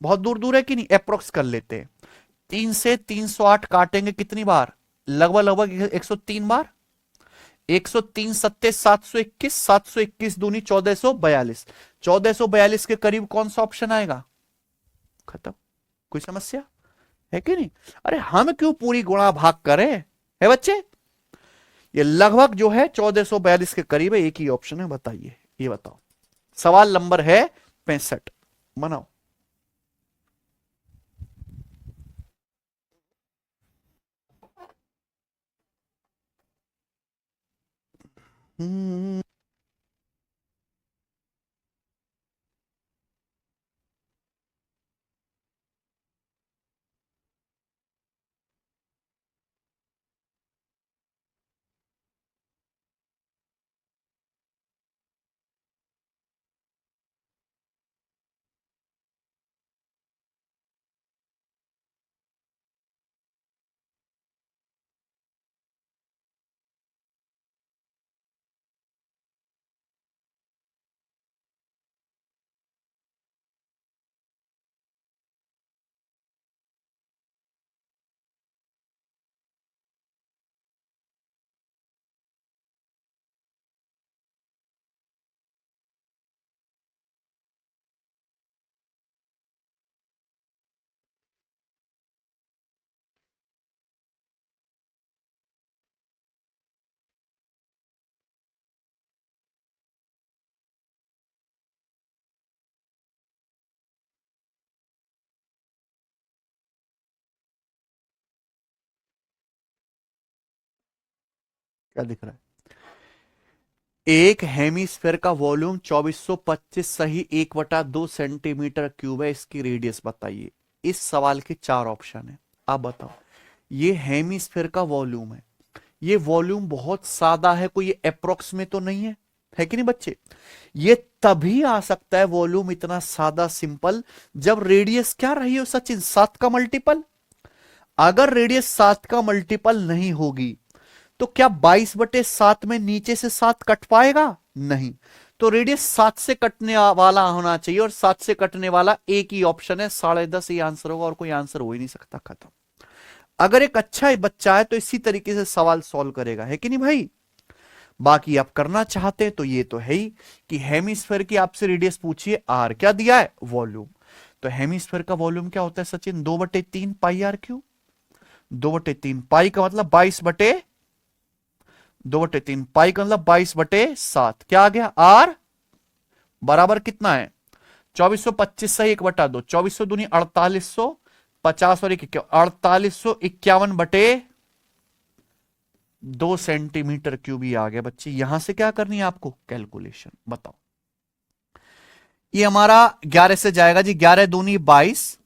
बहुत दूर दूर है कि नहीं। अप्रोक्स कर लेते हैं। 3 से 308 काटेंगे कितनी बार? लगभग लगभग 103 बार। 103 सत्ते 721, 721 दूनी 1442। 1442 के करीब कौन सा ऑप्शन आएगा? खत्म। कोई समस्या है कि नहीं? अरे हम क्यों पूरी गुणा भाग करें, है बच्चे। ये लगभग जो है 1442 के करीब है, एक ही ऑप्शन है। बताइए, ये बताओ। सवाल नंबर है 65, बनाओ। हम्म, क्या दिख रहा है? एक हेमिस्फेयर का वॉल्यूम 2425 सही 1/2 सेंटीमीटर क्यूब है। इसकी रेडियस बताइए। इस सवाल के 4 ऑप्शन है। आप बताओ। ये हेमिस्फेयर का वॉल्यूम है। ये वॉल्यूम बहुत सादा है, कोई अप्रोक्स में तो नहीं है कि नहीं बच्चे। ये तभी आ सकता है वॉल्यूम इतना सादा सिंपल, जब रेडियस क्या रही हो सचिन? 7 का मल्टीपल। अगर रेडियस 7 का मल्टीपल नहीं होगी तो क्या 22/7 में नीचे से 7 कट पाएगा? नहीं। तो रेडियस 7 से कटने वाला होना चाहिए, और 7 से कटने वाला एक ही ऑप्शन है, 10.5 ही आंसर होगा, और कोई आंसर हो ही नहीं सकता। खत्म। अगर एक अच्छा बच्चा है तो इसी तरीके से सवाल सॉल्व करेगा, है कि नहीं भाई। बाकी आप करना चाहते हैं तो ये तो है ही कि हेमिस्फेयर की आपसे रेडियस पूछिए, आर क्या दिया है? वॉल्यूम। तो हेमिस्फेयर का वॉल्यूम क्या होता है सचिन? 2/3 πr³। 2/3 पाई का मतलब 2/3 पाई का मतलब 22/7। क्या आ गया? आर बराबर कितना है? 2425 सही 1/2। 2400 दूनी 4850 और 4851/2 सेंटीमीटर क्यूब ही आ गया बच्चे। यहां से क्या करनी है आपको? कैलकुलेशन। बताओ। ये हमारा 11 से जाएगा जी। 11 दूनी 22,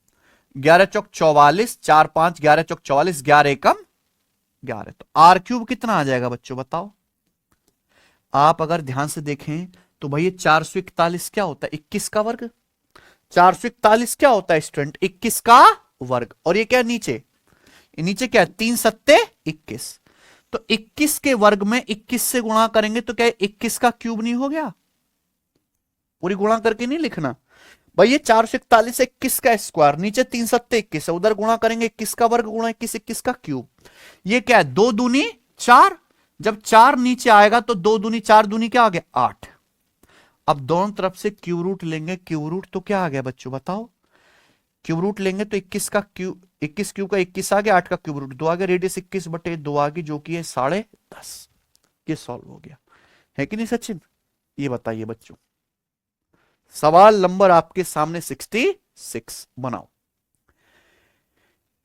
11 चौक 44, 4 5 11 चौक 44, 11 एकम 11। तो r³ कितना आ जाएगा बच्चों? बताओ। आप अगर ध्यान से देखें तो भाई ये 441 क्या होता है? 21 का वर्ग। 441 क्या होता है स्टूडेंट? 21 का वर्ग। और ये क्या नीचे? ये नीचे क्या है? 3 सत्ते 21। तो 21 के वर्ग में 21 से गुणा करेंगे तो क्या 21 का क्यूब नहीं हो गया? पूरी गुणा करके नहीं लिखना भाई। ये 441 21 का स्क्वायर, नीचे 3 सत्ते 21 है, उधर गुणा करेंगे 21 का वर्ग गुणा 21, 21 का क्यूब। ये क्या है? 2 दूनी 4। जब 4 नीचे आएगा तो 2 दूनी 4 दूनी क्या आ गया? 8। अब दोनों तरफ से क्यूब रूट लेंगे। क्यूब रूट तो क्या आ गया बच्चों? बताओ। क्यूब रूट लेंगे तो 21 का क्यूब, 21 क्यूब का 21 आ गया, 8 का क्यूब रूट 2 आ गया, रेडियस 21/2 आ गई, जो कि है 10.5। ये सॉल्व हो गया है कि नहीं सचिन? ये बताइए बच्चों, सवाल नंबर आपके सामने 66 बनाओ।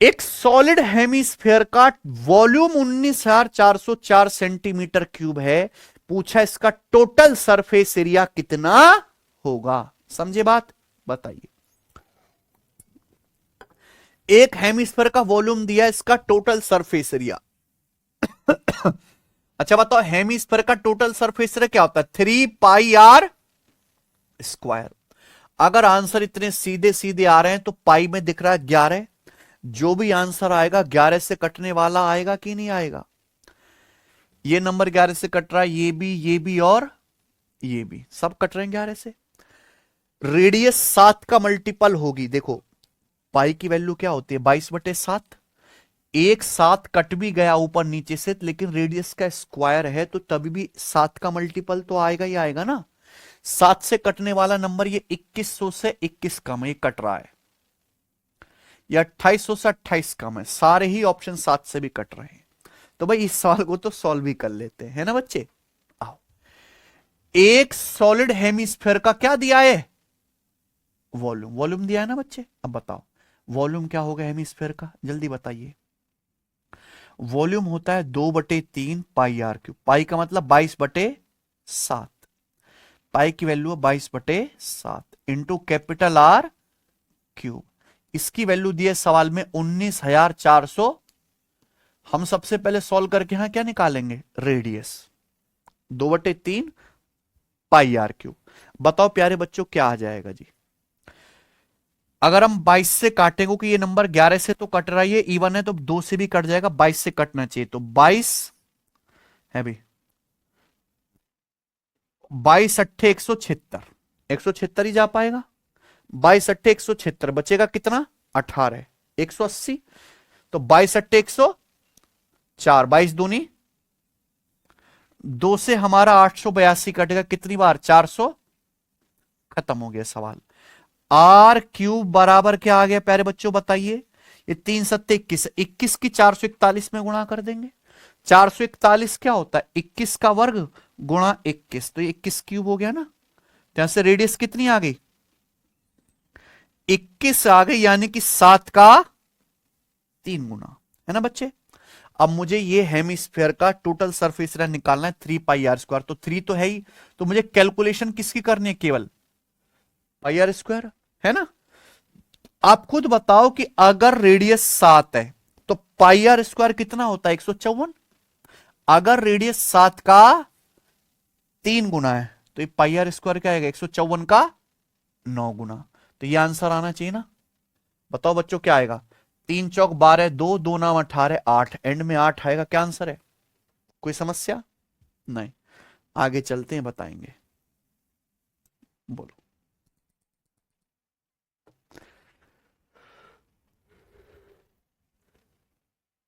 एक सॉलिड हेमिस्फेयर का वॉल्यूम 19,404 सेंटीमीटर क्यूब है, पूछा इसका टोटल सरफेस एरिया कितना होगा। समझे बात? बताइए। एक हेमिस्फेयर का वॉल्यूम दिया, इसका टोटल सरफेस एरिया। अच्छा बताओ, हेमिस्फेयर का टोटल सरफेस एरिया क्या होता है? 3πr²। अगर आंसर इतने सीधे सीधे आ रहे हैं तो पाई में दिख रहा है 11, जो भी आंसर आएगा 11 से कटने वाला आएगा कि नहीं आएगा? ये नंबर 11 से कट रहा है, ये भी और ये भी, सब कट रहे हैं 11 से। रेडियस 7 का मल्टीपल होगी। देखो पाई की वैल्यू क्या होती है? 22/7। एक 7 कट भी गया ऊपर नीचे से, लेकिन रेडियस का स्क्वायर है तो तभी भी 7 का मल्टीपल तो आएगा ही आएगा ना। 7 से कटने वाला नंबर ये 2100 से 21 कम है, ये कट रहा है। या 2800 से 28 कम है, सारे ही ऑप्शन 7 से भी कट रहे हैं। तो भाई इस सवाल को तो सॉल्व ही कर लेते हैं, है ना बच्चे? आओ, एक सॉलिड हेमिस्फेयर का क्या दिया है? वॉल्यूम। वॉल्यूम दिया है ना बच्चे? अब बताओ वॉल्यूम क्या होगा हेमिस्फेयर का, जल्दी बताइए। वॉल्यूम होता है 2/3πr³। पाई का मतलब 22/7। पाई की वैल्यू है 22/7 इंटू कैपिटल R क्यूब। इसकी वैल्यू दी है सवाल में 19,400। हम सबसे पहले सॉल्व करके यहां क्या निकालेंगे? Radius 2/3πr³। बताओ प्यारे बच्चों क्या आ जाएगा जी? अगर हम 22 से काटेंगे, कि ये नंबर 11 से तो कट रहा है, ये इवन है तो 2 से भी कट जाएगा, 22 से कटना चाहिए, तो 22 है भी, 22 अट्ठे 176, 176 ही जा पाएगा। 22 अट्ठे 176, बचेगा कितना? 18, 180। तो 22 अट्ठे 104, 22 दूनी 2 से हमारा 882 कटेगा, कितनी बार? 400। खत्म हो गया सवाल। R³ बराबर क्या आ गया प्यारे बच्चों बताइए? ये 3 सत्ते 21, 21 की 441 में गुणा कर देंगे। 441 क्या होता है? 21 का वर्ग गुणा 21, तो 21³ हो गया ना। तो यहां से रेडियस कितनी आ गई? 21 आ गई, यानी कि 7 का 3 गुना, है ना बच्चे? अब मुझे ये हेमिस्फेयर का टोटल सरफेस एरिया निकालना है 3πr²। तो 3 तो है ही, तो मुझे कैलकुलेशन किसकी करनी है? केवल πr², है ना? आप खुद बताओ कि अगर रेडियस 7 है तो πr² कितना होता है? 154। अगर रेडियस 7 का 3 गुना है तो ये πr² क्या आएगा? 154 का 9 गुना। तो ये आंसर आना चाहिए ना। बताओ बच्चों क्या आएगा? 3 चौक 12, 2 2 9 18, 8, एंड में 8 आएगा। क्या आंसर है? कोई समस्या नहीं। आगे चलते हैं, बताएंगे। बोलो।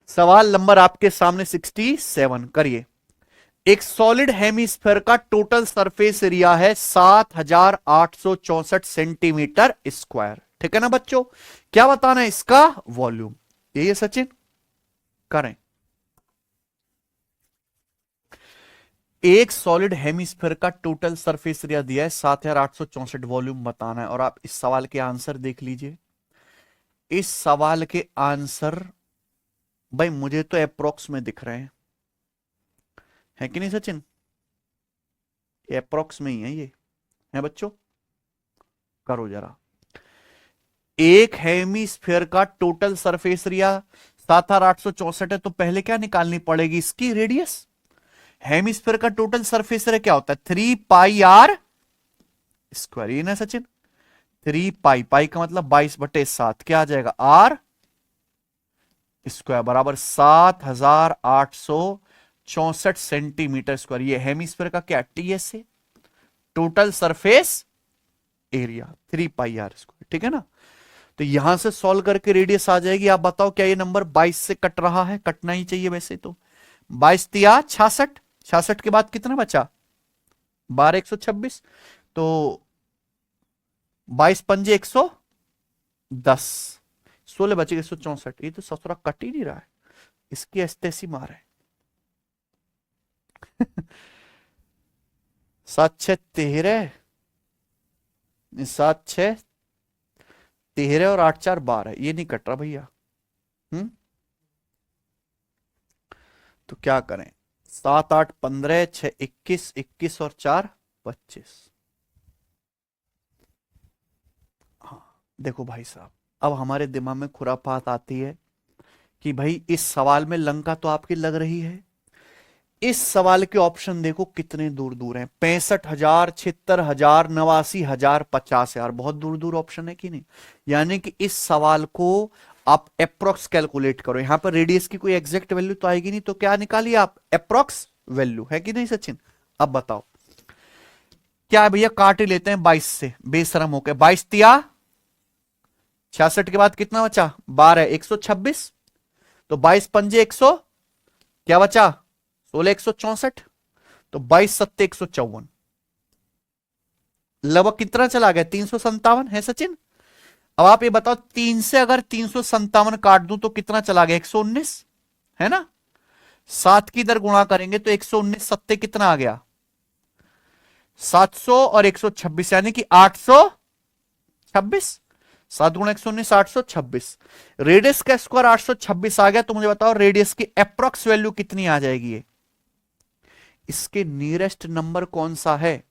सवाल नंबर आपके सामने 67 करिए। एक सॉलिड हेमिस्फेयर का टोटल सरफेस एरिया है 7,864 सेंटीमीटर स्क्वायर। ठीक है ना बच्चों? क्या बताना है? इसका वॉल्यूम। यही है सचिन? करें। एक सॉलिड हेमिस्फेयर का टोटल सरफेस एरिया दिया है 7,864, वॉल्यूम बताना है। और आप इस सवाल के आंसर देख लीजिए। इस सवाल के आंसर भाई मुझे तो अप्रोक्स में दिख रहे हैं, है कि नहीं सचिन? ये अप्रोक्स में ही है, ये है बच्चों। करो जरा। एक हेमिस्फेयर का टोटल सरफेस एरिया 7,864 है, तो पहले क्या निकालनी पड़ेगी? इसकी रेडियस। हेमिस्फेयर का टोटल सरफेस एरिया क्या होता है? 3πr²। ये ना सचिन? 3π, पाई का मतलब 22/7, क्या आ जाएगा? R² बराबर 7,864 सेंटीमीटर स्क्वायर। ये हेमिस्फेयर का क्या? TS है, टोटल सरफेस एरिया 3πr²। ठीक है ना? तो यहां से सॉल्व करके रेडियस आ जाएगी। आप बताओ क्या ये नंबर 22 से कट रहा है? कटना ही चाहिए वैसे तो। 22 तिया 66, 66 के बाद कितना बचा? 12, 126। तो 22 पंजे 100, 10, 16 बचेगा 164। ये तो ससुरा कट ही नहीं रहा है, इसकी ऐसी मार है। 7 6 13, 7 6 13 और 8 4 12, ये नहीं कट रहा भैया। तो क्या करें, 7 8 15, 6 21, 21 और 4 25। हाँ देखो भाई साहब, अब हमारे दिमाग में खुरापात आती है कि भाई इस सवाल में लंका तो आपकी लग रही है, इस सवाल के ऑप्शन देखो कितने दूर दूर हैं, 65,000, 76,000, 89,000, 50,000, बहुत दूर दूर ऑप्शन है कि नहीं। यानी कि इस सवाल को आप अप्रोक्स कैलकुलेट करो, यहां पर रेडियस की कोई एग्जैक्ट वैल्यू तो आएगी नहीं, तो क्या निकालिए आप, अप्रोक्स वैल्यू, है कि नहीं सचिन। अब बताओ क्या है भैया, काट ही लेते हैं 22 से, बेशरम होकर 22 तिया 66 के बाद कितना बचा, 12, 126, तो 22 पंजे 100, क्या बचा 16, 164, तो 22 सत्ते 154, लगभग कितना चला गया, 357 है सचिन। अब आप ये बताओ 3 से अगर 357 काट दूं तो कितना चला गया, 119 है ना। 7 की इधर गुणा करेंगे तो 119 सत्ते कितना आ गया, 700 और 126, यानी कि 826। 7 गुणा 119, 826। रेडियस का स्क्वायर 826 आ गया, तो मुझे बताओ रेडियस की अप्रोक्स वैल्यू कितनी आ जाएगी, ये इसके नियरेस्ट नंबर कौन सा है।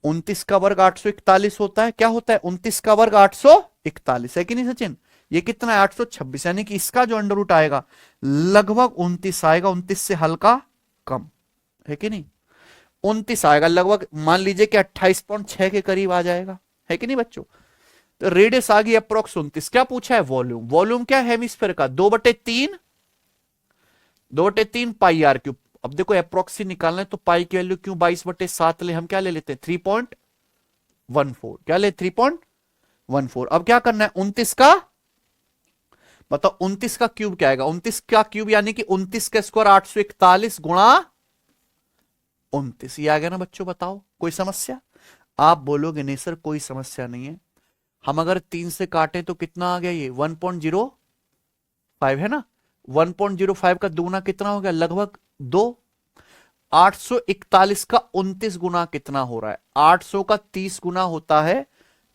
29 का वर्ग 841 होता है, क्या होता है 29 का वर्ग 841, है कि नहीं सचिन। ये कितना है 826, यानी कि इसका जो अंडर रूट आएगा लगभग 29 आएगा, 29 से हल्का कम, है कि नहीं। 29 आएगा लगभग, मान लीजिए कि 28.6 के करीब आ जाएगा, है कि नहीं बच्चों। तो रेडियस आ गई अप्रोक्स 29। क्या पूछा है, वॉल्यूम। वॉल्यूम क्या है हेमिस्फीयर का, 2/3 पाई आर क्यूब। अब देखो अप्रोक्सी निकालना है तो पाई की वैल्यू क्यों 22/7 ले, हम क्या ले लेते हैं 3.14, क्या ले 3.14। अब क्या करना है 29 का, बताओ 29 का क्यूब क्या आएगा, 29 का क्यूब यानी कि 29 का स्क्वायर 841 गुणा 29, ये आ गया ना बच्चों। बताओ कोई समस्या, आप बोलोगे नहीं सर कोई समस्या नहीं है। हम अगर 3 से काटें तो कितना आ गया, ये 1.05 है ना, 1.05 का दुगुना कितना हो गया, लगभग 2। 841 का 29 गुना कितना हो रहा है, 800 का 30 गुना होता है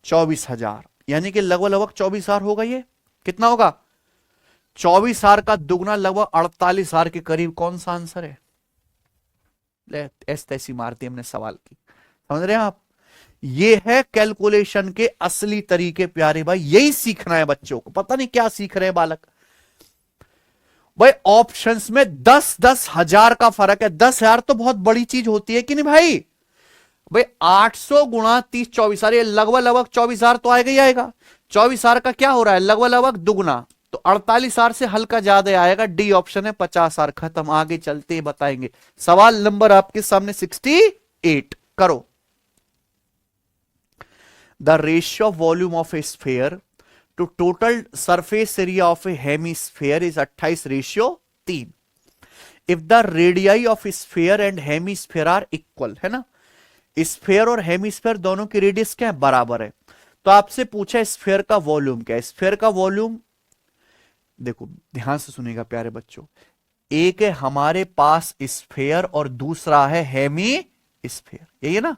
24,000, यानी कि लगभग लगभग 24,000 होगा। ये कितना होगा 24,000 का दुगना लगभग 48,000 के करीब। कौन सा आंसर है, ऐसी मारती हमने सवाल की, समझ रहे हैं आप। ये है कैलकुलेशन के असली तरीके प्यारे भाई, यही सीखना है बच्चों को, पता नहीं क्या सीख रहे हैं बालक। भाई ऑप्शंस में 10-10 हजार का फर्क है, 10,000 तो बहुत बड़ी चीज होती है कि नहीं भाई। भाई 800 गुणा 30 24,000, ये लगभग लगभग 24,000 तो आएगा ही आएगा। 24,000 का क्या हो रहा है लगभग लगभग दुगुना, तो 48,000 से हल्का ज्यादा आएगा। डी ऑप्शन है, 50,000 खत्म। आगे चलते बताएंगे। सवाल नंबर आपके सामने 68 करो। The ratio of volume of a sphere to total surface area of a hemisphere is 28:3। If the radii of sphere and hemisphere are equal, है ना, स्फीयर और हेमीस्फीयर दोनों की रेडियस क्या है, बराबर है। तो आपसे पूछा स्फीयर का वॉल्यूम क्या है। स्फीयर का वॉल्यूम देखो ध्यान से सुनेगा प्यारे बच्चों, एक है हमारे पास स्फीयर और दूसरा है हेमी स्फीयर, यही है ना।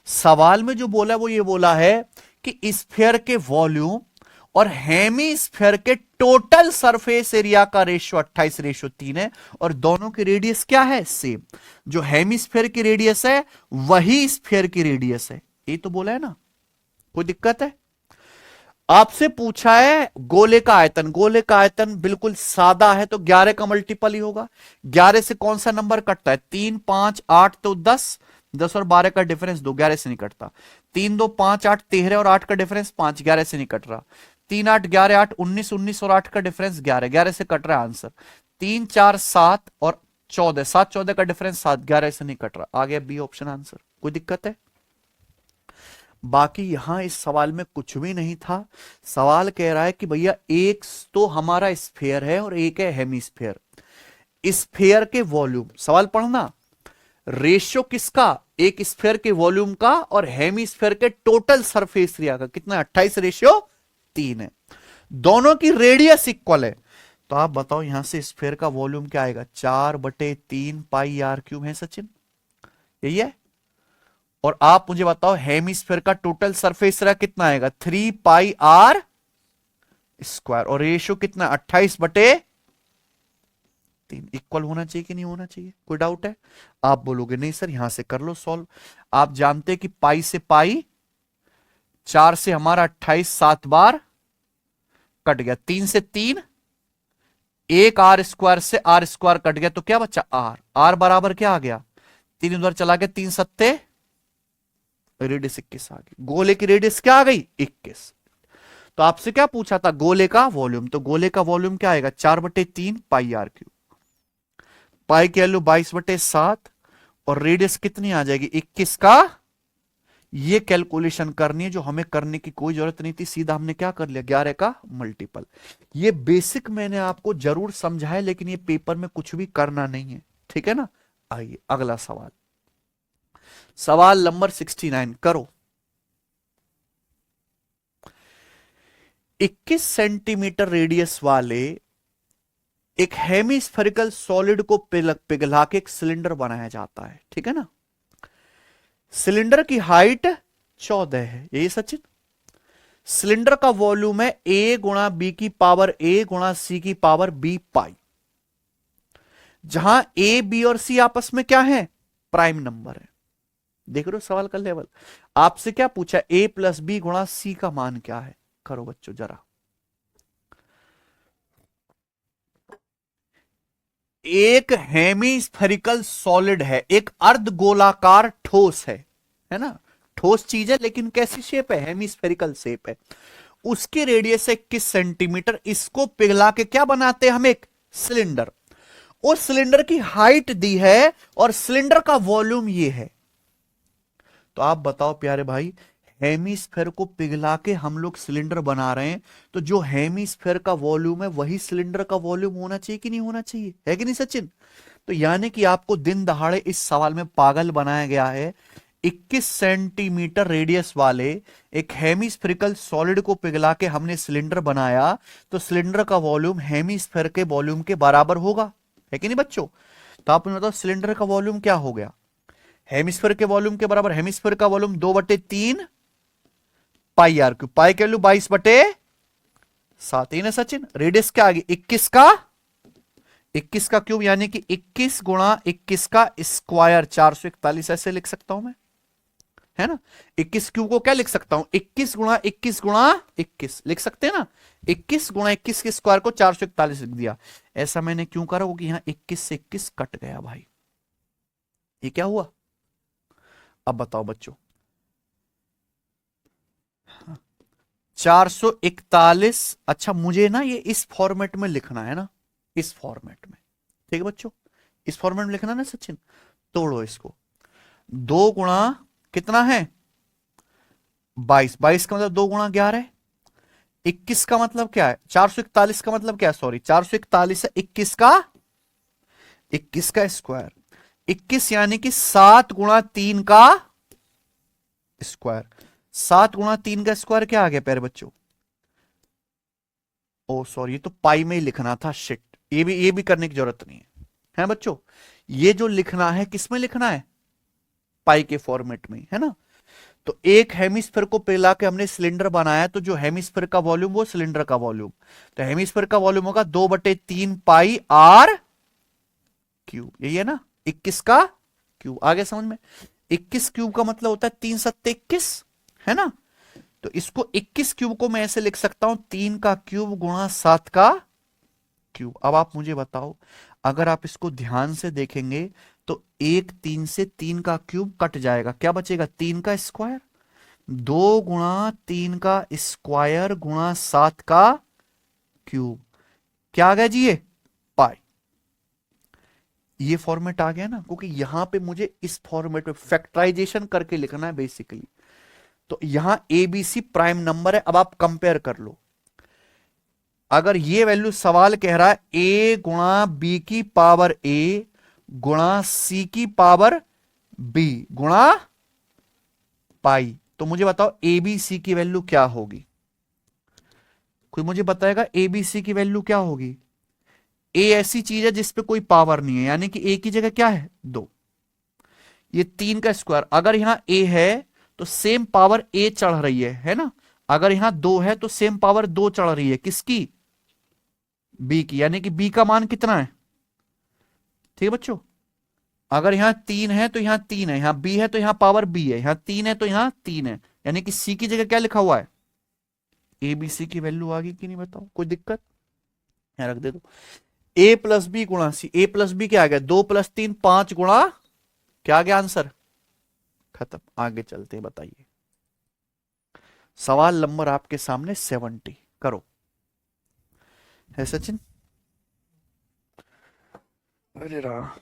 सवाल में जो बोला वो ये बोला है कि स्फीयर के वॉल्यूम और हेमीस्फीयर के टोटल सरफेस एरिया का रेशियो 28:3 है, और दोनों की रेडियस क्या है, सेम। जो हेमीस्फीयर की रेडियस है वही स्फीयर की रेडियस है, ये तो बोला है ना, कोई दिक्कत है। आपसे पूछा है गोले का आयतन। गोले का आयतन बिल्कुल सादा है तो 11 का मल्टीपल ही होगा। 11 से कौन सा नंबर कटता है, 3 5 8 तो 10, 10 और 12 का डिफरेंस 2, 11 से नहीं कटता। 3 2 5 8 13 और 8 का डिफरेंस 5, 11 से नहीं कट रहा। 3 8 11 8 19, 19 और 8 का डिफरेंस 11, 11 से कट रहा है आंसर। 3 4 7 और 14, 7 14 का डिफरेंस 7, 11 से नहीं कट रहा। आ गया बी ऑप्शन आंसर। कोई दिक्कत है। बाकी यहां इस सवाल में कुछ भी नहीं था। सवाल कह रहा है कि भैया एक तो हमारा स्फीयर है और एक है हेमीस्फीयर। स्फीयर के वॉल्यूम, सवाल पढ़ना, रेशियो किसका, एक स्फीयर के वॉल्यूम का और हेमीस्फीयर के टोटल सरफेस एरिया का कितना 28:3 है। दोनों की रेडियस इक्वल है। तो आप बताओ यहां से स्फीयर का वॉल्यूम क्या आएगा, 4/3 पाई आर क्यूब है सचिन, यही है। और आप मुझे बताओ हेमीस्फीयर का टोटल सरफेस एरिया कितना आएगा, 3 पाई आर स्क्वायर, और रेशियो कितना 28/3। इक्वल होना चाहिए कि नहीं होना चाहिए, कोई डाउट है? आप बोलोगे नहीं सर यहां से कर लो सॉल्व। आप जानते हैं कि पाई से पाई, 4 से हमारा 28 7 बार कट गया, 3 से 3, एक आर स्क्वायर से आर स्क्वायर कट गया, तो क्या बचा आर। आर बराबर क्या आ गया, 3 उधर चला गया, 3 सत्ते, रेडियस 21 आ गई। गोले की रेडियस क्या आ गई 21। तो आपसे क्या पूछा था, गोले का वॉल्यूम, तो गोले का वॉल्यूम क्या आएगा 4/3 पाई आर क्यूब। पाई की वैल्यू 22/7 और रेडियस कितनी आ जाएगी 21 का। ये कैलकुलेशन करनी है जो हमें करने की कोई जरूरत नहीं थी, सीधा हमने क्या कर लिया 11 का मल्टीपल। ये बेसिक मैंने आपको जरूर समझाया, लेकिन ये पेपर में कुछ भी करना नहीं है, ठीक है ना। आइए अगला सवाल, सवाल नंबर 69 करो। 21 सेंटीमीटर रेडियस वाले एक हेमीस्फेरिकल सॉलिड को पिघला के एक सिलेंडर बनाया जाता है, ठीक है ना। सिलेंडर की हाइट 14 है, यही सचिन। सिलेंडर का वॉल्यूम है a गुणा बी की पावर a गुणा सी की पावर b पाई, जहां a b और c आपस में क्या है, प्राइम नंबर है। देख रहे हो सवाल का लेवल। आपसे क्या पूछा, a प्लस बी गुणा सी का मान क्या है। करो बच्चों जरा। एक हेमीस्फेरिकल सॉलिड है, एक अर्धगोलाकार ठोस है ना। ठोस चीज है लेकिन कैसी शेप है, हेमीस्फेरिकल शेप है। उसकी रेडियस है 21 सेंटीमीटर। इसको पिघला के क्या बनाते हैं हम, एक सिलेंडर। उस सिलेंडर की हाइट दी है और सिलेंडर का वॉल्यूम ये है। तो आप बताओ प्यारे भाई, हेमीस्फेयर को पिघला के हम लोग सिलेंडर बना रहे हैं, तो जो हेमीस्फेयर का वॉल्यूम है वही सिलेंडर का वॉल्यूम होना चाहिए कि नहीं होना चाहिए, है कि नहीं सचिन। तो यानी कि आपको दिन दहाड़े इस सवाल में पागल बनाया गया है। 21 सेंटीमीटर रेडियस वाले एक हेमीस्फेरिकल सॉलिड को पिघला के हमने सिलेंडर बनाया, तो सिलेंडर का वॉल्यूम हेमीस्फेयर के वॉल्यूम के बराबर होगा, है कि नहीं बच्चों। तो आप बताओ सिलेंडर का वॉल्यूम क्या हो गया, हेमिस्फीयर के वॉल्यूम के बराबर। हेमिस्फीयर का वॉल्यूम 2/3 पाई आर क्यूब, पाई की वैल्यू 22/7 है सचिन। रेडियस क्या आ गई 21 का, 21 का क्यूब यानी कि 21 गुणा 21 का स्क्वायर, 441 ऐसे लिख सकता हूं मैं, है ना। 21 क्यूब को क्या लिख सकता हूं, 21 गुणा 21 गुणा 21 लिख सकते हैं ना। 21 गुणा 21 के स्क्वायर को 441 लिख दिया। ऐसा मैंने क्यों करा, क्योंकि यहां 21 से 21 कट गया भाई। ये क्या हुआ, अब बताओ बच्चों। 441, अच्छा मुझे ना ये इस फॉर्मेट में लिखना है ना, इस फॉर्मेट में, ठीक है बच्चों, इस फॉर्मेट में लिखना ना सचिन। तोड़ो इसको, 2 गुणा कितना है 22, 22 का मतलब 2 गुणा 11, 21 का मतलब क्या है, 441 का मतलब क्या है, सॉरी 441 है 21 का, 21 का स्क्वायर, 21 यानी कि 7 गुणा 3 का स्क्वायर। 7 गुणा 3 का स्क्वायर क्या आ गया प्यारे बच्चों, ओ सॉरी ये तो पाई में ही लिखना था, शिट, ये भी करने की जरूरत नहीं है बच्चों। ये जो लिखना है किस में लिखना है, पाई के फॉर्मेट में, है ना। तो एक हेमिस्फीयर को पिघला के हमने सिलेंडर बनाया, तो जो हेमिस्फीयर का वॉल्यूम वो सिलेंडर का वॉल्यूम, तो हेमिस्फीयर का वॉल्यूम होगा 2/3 पाई आर क्यूब, यही है ना। 21 का क्यूब आ गया समझ में। 21 क्यूब का मतलब होता है 3 सत्ते 21, है ना। तो इसको 21 क्यूब को मैं ऐसे लिख सकता हूं 3 का क्यूब गुणा 7 का क्यूब। अब आप मुझे बताओ, अगर आप इसको ध्यान से देखेंगे तो 3 से 3 का क्यूब कट जाएगा, क्या बचेगा 3 का स्क्वायर, 2 गुणा 3 का स्क्वायर गुणा 7 का क्यूब, क्या आ गया जी ये पाई। ये फॉर्मेट आ गया ना, क्योंकि यहां पे मुझे इस फॉर्मेट में फैक्टराइजेशन करके लिखना है बेसिकली। तो यहां एबीसी प्राइम नंबर है। अब आप कंपेयर कर लो, अगर ये वैल्यू सवाल कह रहा है ए गुणा बी की पावर ए गुणा सी की पावर बी गुणा पाई। तो मुझे बताओ एबीसी की वैल्यू क्या होगी? कोई मुझे बताएगा एबीसी की वैल्यू क्या होगी? ए ऐसी चीज है जिसपे कोई पावर नहीं है, यानी कि ए की जगह क्या है? 2। ये 3 का स्क्वायर, अगर यहां ए है तो सेम पावर ए चढ़ रही है ना? अगर यहां 2 है तो सेम पावर 2 चढ़ रही है, किसकी? बी की, यानी कि बी का मान कितना है? ठीक है बच्चों, अगर यहां 3 है तो यहां 3 है, यहां बी है तो यहां पावर बी है, यहां 3 है तो यहां 3 है, यानी कि सी की जगह क्या लिखा हुआ है? ए बी सी की वैल्यू आ गई कि नहीं? बताओ, कोई दिक्कत? यहां रख दे दो। ए प्लस बी गुणा सी, ए प्लस बी क्या आ गया? 2 + 3 5 गुणा, क्या आ गया आंसर? खत्म। आगे चलते हैं, बताइए। सवाल नंबर आपके सामने 70 करो। है सचिन? अरे रहा,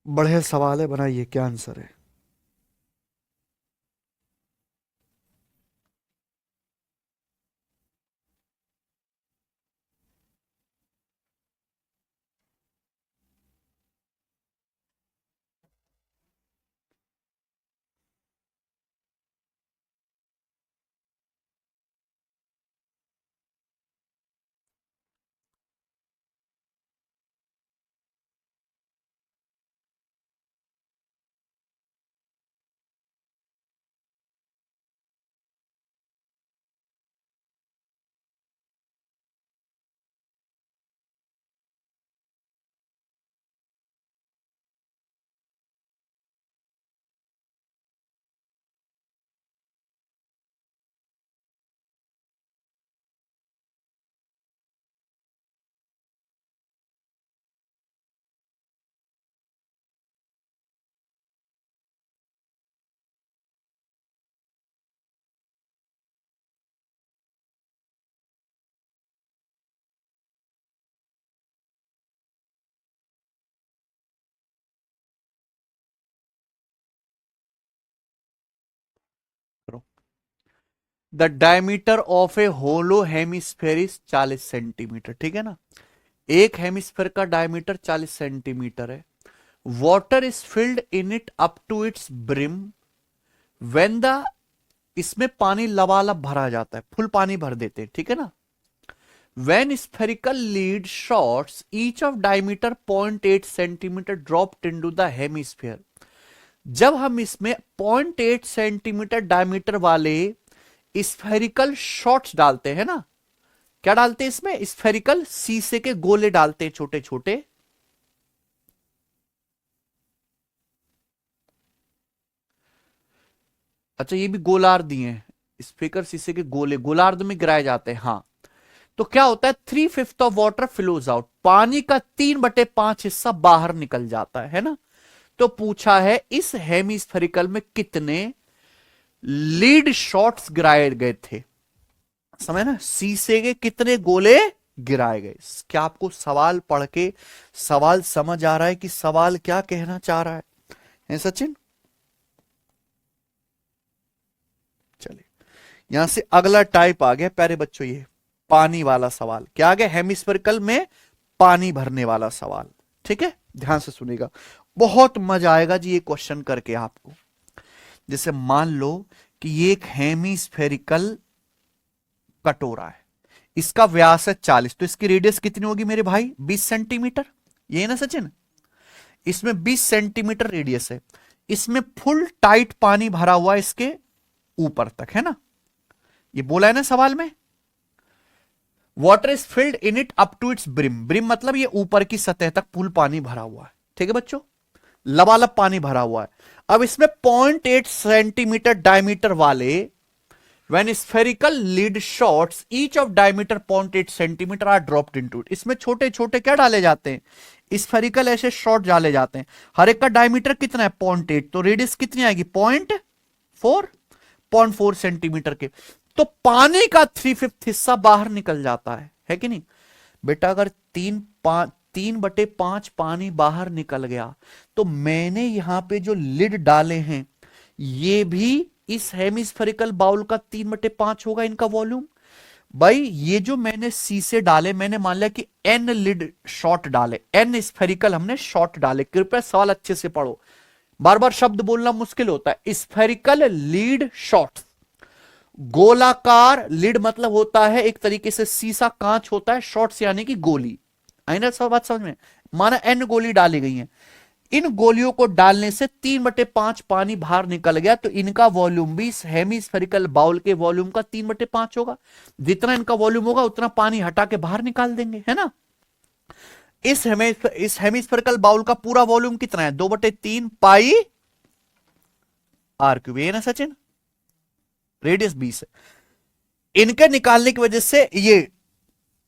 बड़े सवाल है, बनाइए क्या आंसर है। The diameter of a hollow hemisphere is 40 centimetre, ठीक है ना? एक हेमिस्फेयर का डायमीटर 40 सेंटीमीटर है। Water is filled in it up to its brim when the, इसमें पानी लबालब भरा जाता है, फुल पानी भर देते हैं, ठीक है ना? When spherical lead shots each of diameter 0.8 centimetre dropped into the hemisphere, जब हम इसमें 0.8 सेंटीमीटर डायमीटर वाले स्फेरिकल शॉट्स डालते हैं ना, क्या डालते हैं इसमें? स्फेरिकल शीशे के गोले डालते हैं, छोटे छोटे। अच्छा, ये भी गोलार्ध दिए हैं, स्फेरिकल शीशे के गोले गोलार्ध में गिराए जाते हैं, हाँ। तो क्या होता है? 3/5 ऑफ वाटर फ्लोज आउट, पानी का 3/5 हिस्सा बाहर निकल जाता है ना? तो पूछा है इस हेमिस्फेरिकल में कितने लीड शॉट्स गिराए गए थे? समझ ना, शीशे के कितने गोले गिराए गए? क्या आपको सवाल पढ़ के सवाल समझ आ रहा है कि सवाल क्या कहना चाह रहा है सचिन? चलिए, यहां से अगला टाइप आ गया प्यारे बच्चों, ये पानी वाला सवाल। क्या आ गया? हेमिस्फेरिकल में पानी भरने वाला सवाल, ठीक है? ध्यान से सुनिएगा, बहुत मजा आएगा जी ये क्वेश्चन करके आपको। जैसे मान लो कि ये एक हेमिस्फेरिकल कटोरा है, इसका व्यास है 40, तो इसकी रेडियस कितनी होगी मेरे भाई? 20 सेंटीमीटर। ये है ना सचिन? इसमें 20 सेंटीमीटर रेडियस है, इसमें फुल टाइट पानी भरा हुआ है इसके ऊपर तक, है ना? ये बोला है ना सवाल में, water is filled in it up to its brim. Brim मतलब ये ऊपर की सतह तक फुल पानी भरा हुआ है, ठीक है बच्चों? लबालब पानी भरा हुआ है। अब इसमें 0.8 सेंटीमीटर डायमीटर वाले when spherical lid shots each of diameter 0.8 centimetre are dropped into it, इसमें छोटे छोटे क्या डाले जाते हैं? स्फेरिकल ऐसे शॉट डाले जाते हैं। हर एक का डायमीटर कितना है? 0.8, तो रेडियस कितनी आएगी? 0.4 सेंटीमीटर के। तो पानी का 3/5 हिस्सा बाहर निकल जाता है कि नहीं बेटा? अगर 3/5 पानी बाहर निकल गया, तो मैंने यहां पे जो लिड डाले हैं ये भी इस हेमिस्फेरिकल बाउल का 3/5 होगा इनका वॉल्यूम। भाई ये जो मैंने शीशे डाले, मैंने मान लिया कि एन लिड शॉट डाले, एन स्फेरिकल हमने शॉट डाले। कृपया सवाल अच्छे से पढ़ो, बार बार शब्द बोलना मुश्किल होता है। स्फेरिकल लीड शॉट्स, गोलाकार लीड मतलब होता है एक तरीके से शीशा कांच होता है, शॉट्स यानी कि गोली। आई ना सब बात समझ में? माना एन गोली डाली गई है, इन गोलियों को डालने से 3/5 पानी बाहर निकल गया, तो इनका वॉल्यूम भी हेमिस्फेरिकल बाउल के वॉल्यूम का 3/5 होगा। जितना इनका वॉल्यूम होगा उतना पानी हटा के बाहर निकाल देंगे, है ना। इस हेमिस्फेरिकल बाउल का पूरा वॉल्यूम कितना है? 2/3 पाई आर क्यूब, ये ना सचिन, रेडियस 20 है। इनके निकालने की वजह से, ये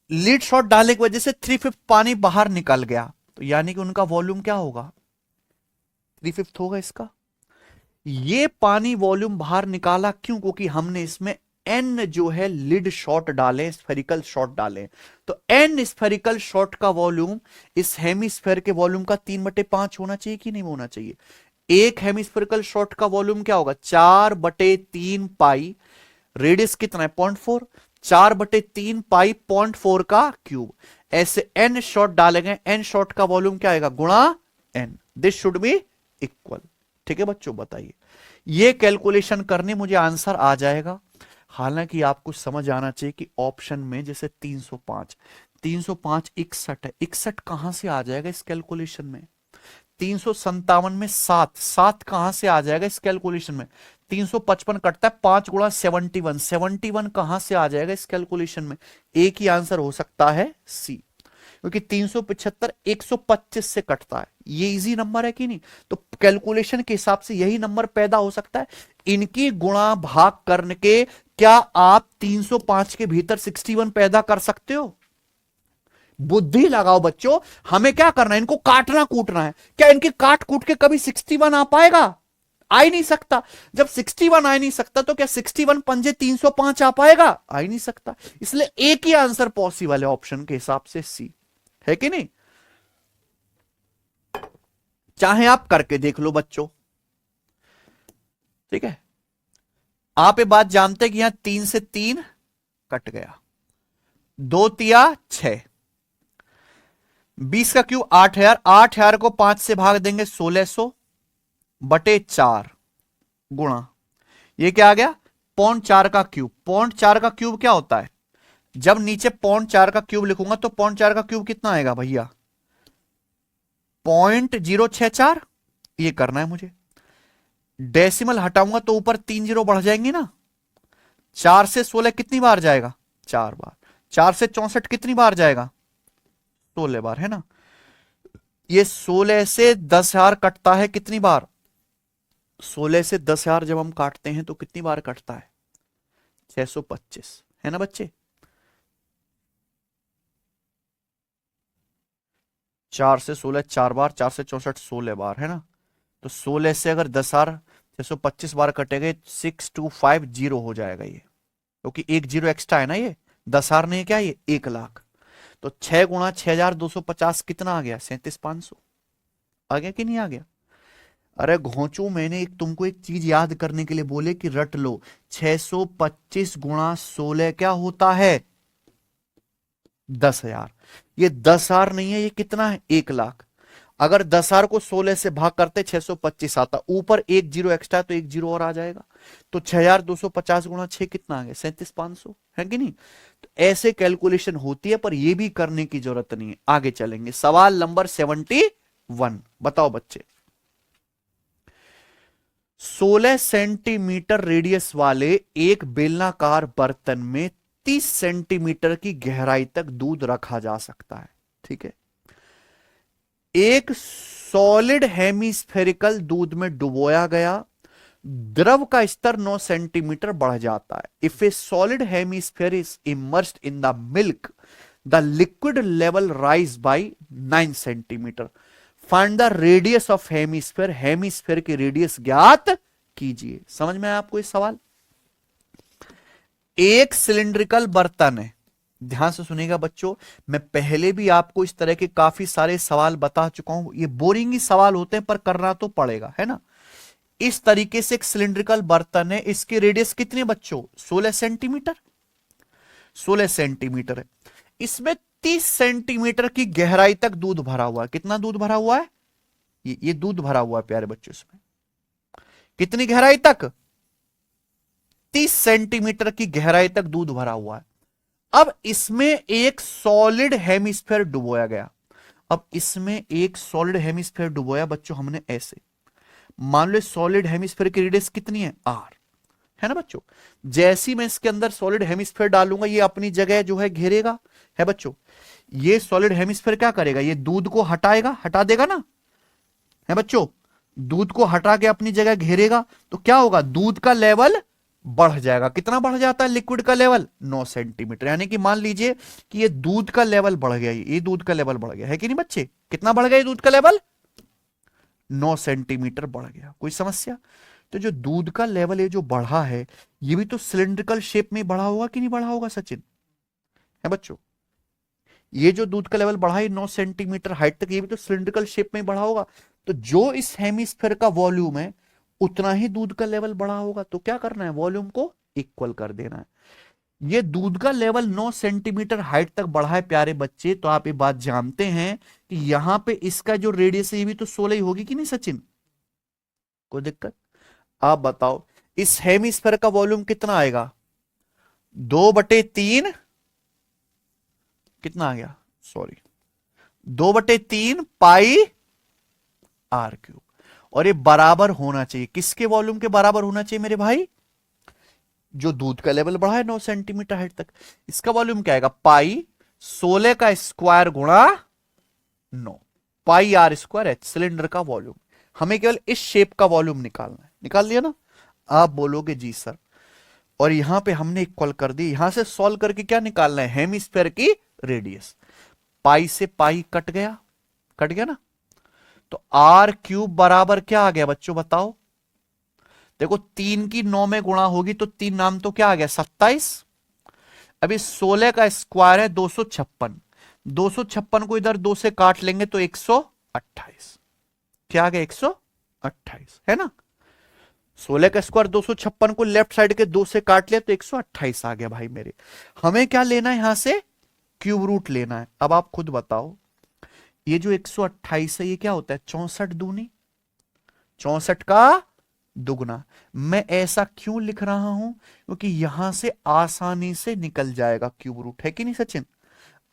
लीड शॉट डालने की वजह से 3/5 पानी बाहर निकल गया, तो यानी कि उनका वॉल्यूम क्या होगा? 3/5 होगा इसका। ये पानी वॉल्यूम बाहर निकाला क्यों? क्योंकि हमने इसमें एन जो है लिड शॉट डाले, स्फेरिकल शॉट डाले, तो एन स्फेरिकल शॉट का वॉल्यूम इस हेमिस्फेयर के वॉल्यूम का 3/5 होना चाहिए कि नहीं होना चाहिए? एक हेमिस्फेरिकल शॉट का वॉल्यूम क्या होगा? 4/3 पाई, रेडियस कितना है? 0.4, 4/3 पाई 0.4 का क्यूब। ऐसे एन शॉट डाले गए, एन शॉट का वॉल्यूम क्या आएगा? गुणा n, this should be equal. ठीक है बच्चों, बताइए। ये कैलकुलेशन करने मुझे आंसर आ जाएगा। हालांकि आपको समझ आना चाहिए कि ऑप्शन में जैसे 305 61 है, 61 कहां से आ जाएगा इस कैलकुलेशन में? 357 में 7 कहां से आ जाएगा इस कैलकुलेशन में? 355 कटता है, 5 गुणा 71, 71 कहां से आ जाएगा इस कैलकुलेशन में? एक ही आंसर हो सकता है सी, क्योंकि 375 125 से कटता है। ये इजी नंबर है कि नहीं? तो कैलकुलेशन के हिसाब से यही नंबर पैदा हो सकता है। इनकी गुणा भाग करने के, क्या आप 305 के भीतर 61 पैदा कर सकते हो? बुद्धि लगाओ बच्चों, हमें क्या करना है? इनको काटना कूटना है। क्या इनके काट कूट के कभी 61 आ पाएगा? आ ही नहीं सकता। जब 61 आ ही नहीं सकता, तो क्या 61 पंजे 305 आ पाएगा? आ ही नहीं सकता। इसलिए एक ही आंसर पॉसिबल है ऑप्शन के हिसाब से सी, है कि नहीं? चाहे आप करके देख लो बच्चों, ठीक है। आप ये बात जानते हैं कि यहां 3 से 3 कट गया, 2 तिया 6, 20 का क्यूब 8000, 8000 को 5 से भाग देंगे 1600/4 गुणा, ये क्या आ गया? 0.4 का क्यूब। 0.4 का क्यूब क्या होता है? जब नीचे 0.4 का क्यूब लिखूंगा तो 0.4 का क्यूब कितना आएगा भैया? 0.064। ये करना है मुझे। डेसिमल हटाऊंगा तो ऊपर 3 जीरो बढ़ जाएंगे ना। 4 से 16 कितनी बार जाएगा? 4 बार। 4 से 64 कितनी बार जाएगा? 16 बार, है ना। ये 16 से 10,000 कटता है कितनी बार? 16 से 10,000 जब हम काटते हैं तो कितनी बार कटता है? 625, है ना बच्चे। 4 से 16 4 बार, 4 से 64 16 बार, है ना। तो 16 से अगर 10,000 625 बार कटेंगे, 6250 हो जाएगा ये, क्योंकि एक जीरो एक्स्ट्रा है ना। ये 10,000 नहीं है क्या? ये 1,00,000। तो 6 गुणा 6,250 कितना आ गया? 37,500। आ गया कि नहीं आ गया? अरे घोंचू, मैंने तुमको एक चीज याद करने के लिए बोले कि रट लो। 625 गुणा 16 क्या होता है? 10,000। ये 10,000 नहीं है, ये कितना है? 1,00,000। अगर 10,000 को 16 से भाग करते 625 आता, ऊपर एक जीरो एक्स्ट्रा तो एक जीरो और आ जाएगा। तो 6,250 गुणा 6 कितना आ गया? 37,500, है कि नहीं? तो ऐसे कैलकुलेशन होती है, पर ये भी करने की जरूरत नहीं है। आगे चलेंगे, सवाल नंबर 71। बताओ बच्चे। 16 सेंटीमीटर रेडियस वाले एक बेलनाकार बर्तन में 30 सेंटीमीटर की गहराई तक दूध रखा जा सकता है, ठीक है। एक सॉलिड हेमिस्फेरिकल दूध में डुबोया गया, द्रव का स्तर 9 सेंटीमीटर बढ़ जाता है। If a solid hemisphere is immersed in the milk, the liquid level rise by 9 centimetre. Find the radius of hemisphere, hemisphere की रेडियस ज्ञात कीजिए। समझ में आया आपको इस सवाल? एक सिलिंड्रिकल बर्तन है, ध्यान से सुनिएगा बच्चों। मैं पहले भी आपको इस तरह के काफी सारे सवाल बता चुका हूं। ये बोरिंग ही सवाल होते हैं, पर करना तो पड़ेगा, है ना। इस तरीके से एक सिलिंड्रिकल बर्तन है, इसकी रेडियस कितनी है बच्चों? 16 सेंटीमीटर। 16 सेंटीमीटर है, इसमें 30 सेंटीमीटर की गहराई तक दूध भरा हुआ है। कितना दूध भरा हुआ है? ये दूध भरा हुआ है प्यारे बच्चों इसमें। कितनी गहराई तक? 30 सेंटीमीटर की गहराई तक दूध भरा हुआ है। अब इसमें एक सॉलिड हेमिस्फेयर डुबोया गया। अब इसमें एक सॉलिड हेमिस्फेयर डुबोया बच्चों हमने ऐसे। मान लो सॉलिड हेमिस्फेयर की रेडियस कितनी है? आर, है ना बच्चों। जैसी मैं इसके अंदर सॉलिड हेमिस्फेयर डालूंगा ये अपनी जगह जो है घेरेगा, है बच्चों। ये सॉलिड हेमिस्फेयर क्या करेगा? ये दूध को हटाएगा, हटा देगा ना, है बच्चों। दूध को हटा के अपनी जगह घेरेगा तो क्या होगा? दूध का लेवल बढ़ जाएगा। कितना बढ़ जाता है लिक्विड का लेवल? 9 सेंटीमीटर। यानी कि मान लीजिए कि ये दूध का लेवल बढ़ गया, ये दूध का लेवल बढ़ गया, है कि नहीं बच्चे? कितना बढ़ गया ये दूध का लेवल? 9 सेंटीमीटर बढ़ गया। कोई समस्या? तो जो दूध का लेवल ये जो बढ़ा है, ये भी तो सिलिंड्रिकल शेप में बढ़ा होगा कि नहीं बढ़ा होगा सचिन, है बच्चों। ये जो दूध का लेवल बढ़ा है 9 सेंटीमीटर हाइट तक, ये भी तो सिलिंड्रिकल शेप में बढ़ा होगा। तो जो इस हेमिस्फेयर का वॉल्यूम है उतना ही दूध का लेवल बढ़ा होगा। तो क्या करना है? वॉल्यूम को इक्वल कर देना है। ये दूध का लेवल 9 सेंटीमीटर हाइट तक बढ़ा है प्यारे बच्चे, तो आप ये बात जानते हैं कि यहां पे इसका जो रेडियस है ये भी तो 16 ही होगी कि नहीं सचिन? कोई दिक्कत? आप बताओ इस हेमिस्फेयर का वॉल्यूम कितना आएगा? 2/3, कितना आ गया? Sorry, 2/3 pi r cube. और ये बराबर होना चाहिए किसके वॉल्यूम के बराबर होना चाहिए मेरे भाई? जो दूध का लेवल बढ़ा है 9 सेंटीमीटर हाइट तक, इसका वॉल्यूम क्या आएगा? पाई 16 का स्क्वायर गुणा 9, पाई आर स्क्वायर एच, सिलेंडर का वॉल्यूम। हमें केवल इस शेप का वॉल्यूम निकालना है। निकाल लिया ना? आप बोलोगे जी सर। और यहां पे हमने इक्वल कर दी। यहां से सॉल्व करके क्या निकालना है? हेमिस्फेयर की रेडियस। पाई से पाई कट गया, कट गया ना। तो आर क्यूब बराबर क्या आ गया बच्चों बताओ? देखो 3 की 9 में गुणा होगी तो 3 नाम तो क्या आ गया? 27। अभी 16 का स्क्वायर है 256। 256 को इधर 2 से काट लेंगे तो 128। क्या आ गया? 128, है ना। 16 का स्क्वायर 256 को लेफ्ट साइड के 2 से काट लिया तो 128 आ गया भाई मेरे। हमें क्या लेना है? यहां से क्यूब रूट लेना है। अब आप खुद बताओ ये जो 128 है ये क्या होता है? 64 दूनी 64 का दुगना। मैं ऐसा क्यों लिख रहा हूं? क्योंकि यहां से आसानी से निकल जाएगा क्यूब रूट, है कि नहीं सचिन?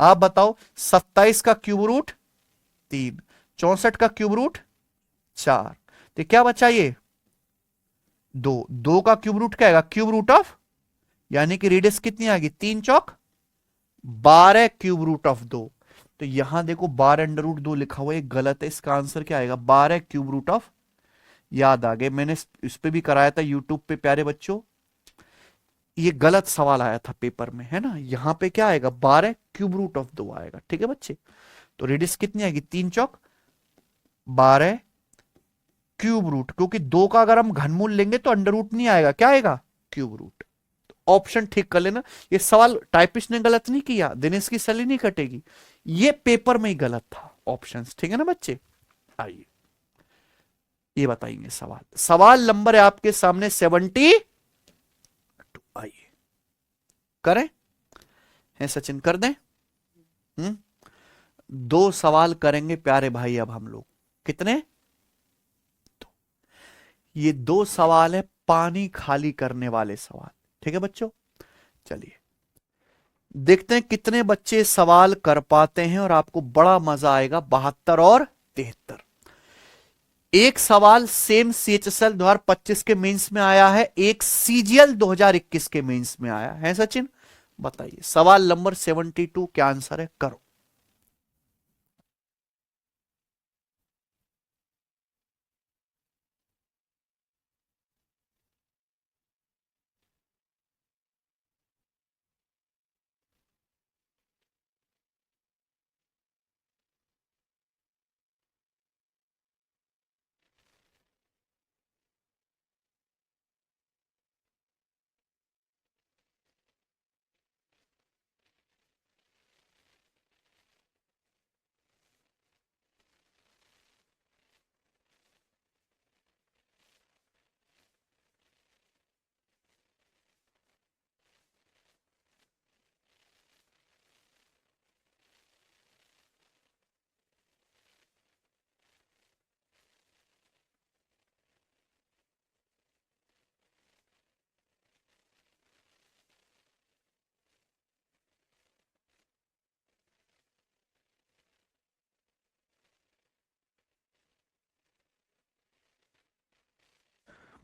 आप बताओ 27 का क्यूब रूट 3, 64 का क्यूब रूट 4, तो क्या बचा? ये 2, 2 का क्यूब रूट क्या आएगा? क्यूब रूट ऑफ, यानी कि रेडियस कितनी आ गई? 3 चौक 12 क्यूब रूट ऑफ 2। तो यहां देखो 12√2 लिखा हुआ है, गलत है। इसका आंसर क्या आएगा? 12 क्यूब रूट ऑफ, याद आ गए, मैंने इस पे भी कराया था यूट्यूब पे प्यारे बच्चों। ये गलत सवाल आया था पेपर में, है ना। यहां पे क्या आएगा? 12 क्यूब रूट ऑफ 2 आएगा, ठीक है बच्चे। तो रेडियस कितनी आएगी? 3 चौक 12 क्यूब रूट, क्योंकि 2 का अगर हम घनमूल लेंगे तो अंडर रूट नहीं आएगा, क्या आएगा? Cube root. ऑप्शन ठीक कर लेना। ये सवाल टाइपिस्ट ने गलत नहीं किया, दिनेश की सैलरी नहीं कटेगी, ये पेपर में ही गलत था ऑप्शंस, ठीक है ना बच्चे। आइए ये बताएंगे सवाल। सवाल नंबर है आपके सामने 72। आइए करें, है सचिन? कर दें? हम्म। 2 सवाल करेंगे प्यारे भाई अब हम लोग। कितने? दो। ये 2 सवाल है पानी खाली करने वाले सवाल, ठीक है बच्चों। चलिए देखते हैं कितने बच्चे सवाल कर पाते हैं और आपको बड़ा मजा आएगा। 72 और 73। एक सवाल सेम सीएचएसएल 2025 के मेंस में आया है, एक सीजीएल 2021 के मेंस में आया है सचिन। बताइए सवाल नंबर 72 क्या आंसर है? करो।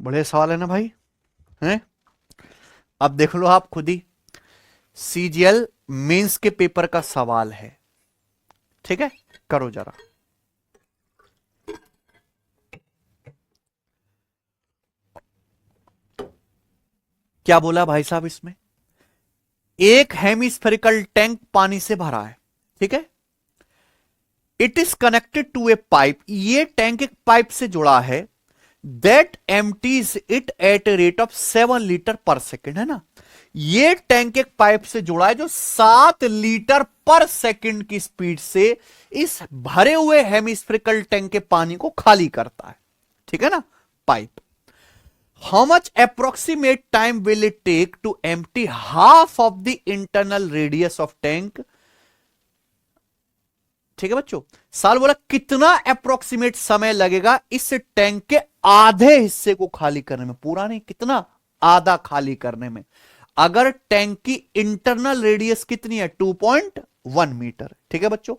बड़े सवाल है ना भाई, हैं? अब देख लो आप खुद ही, सीजीएल मेंस के पेपर का सवाल है, ठीक है? करो जरा। क्या बोला भाई साहब इसमें? एक हेमिस्फेरिकल टैंक पानी से भरा है, ठीक है? It is connected to a pipe, ये टैंक एक पाइप से जुड़ा है, that empties it at a rate of 7 litre per second, है ना? ये टैंक एक पाइप से जुड़ा है जो 7 लीटर पर सेकेंड की स्पीड से इस भरे हुए हेमिस्फेरिकल टैंक के पानी को खाली करता है, ठीक है ना? Pipe. How much approximate time will it take to empty half of the internal radius of tank, ठीक है बच्चों? साल बोला कितना अप्रोक्सीमेट समय लगेगा इस टैंक के आधे हिस्से को खाली करने में, पूरा नहीं, कितना, आधा खाली करने में। अगर टैंक की इंटरनल रेडियस कितनी है, 2.1 मीटर, ठीक है बच्चों?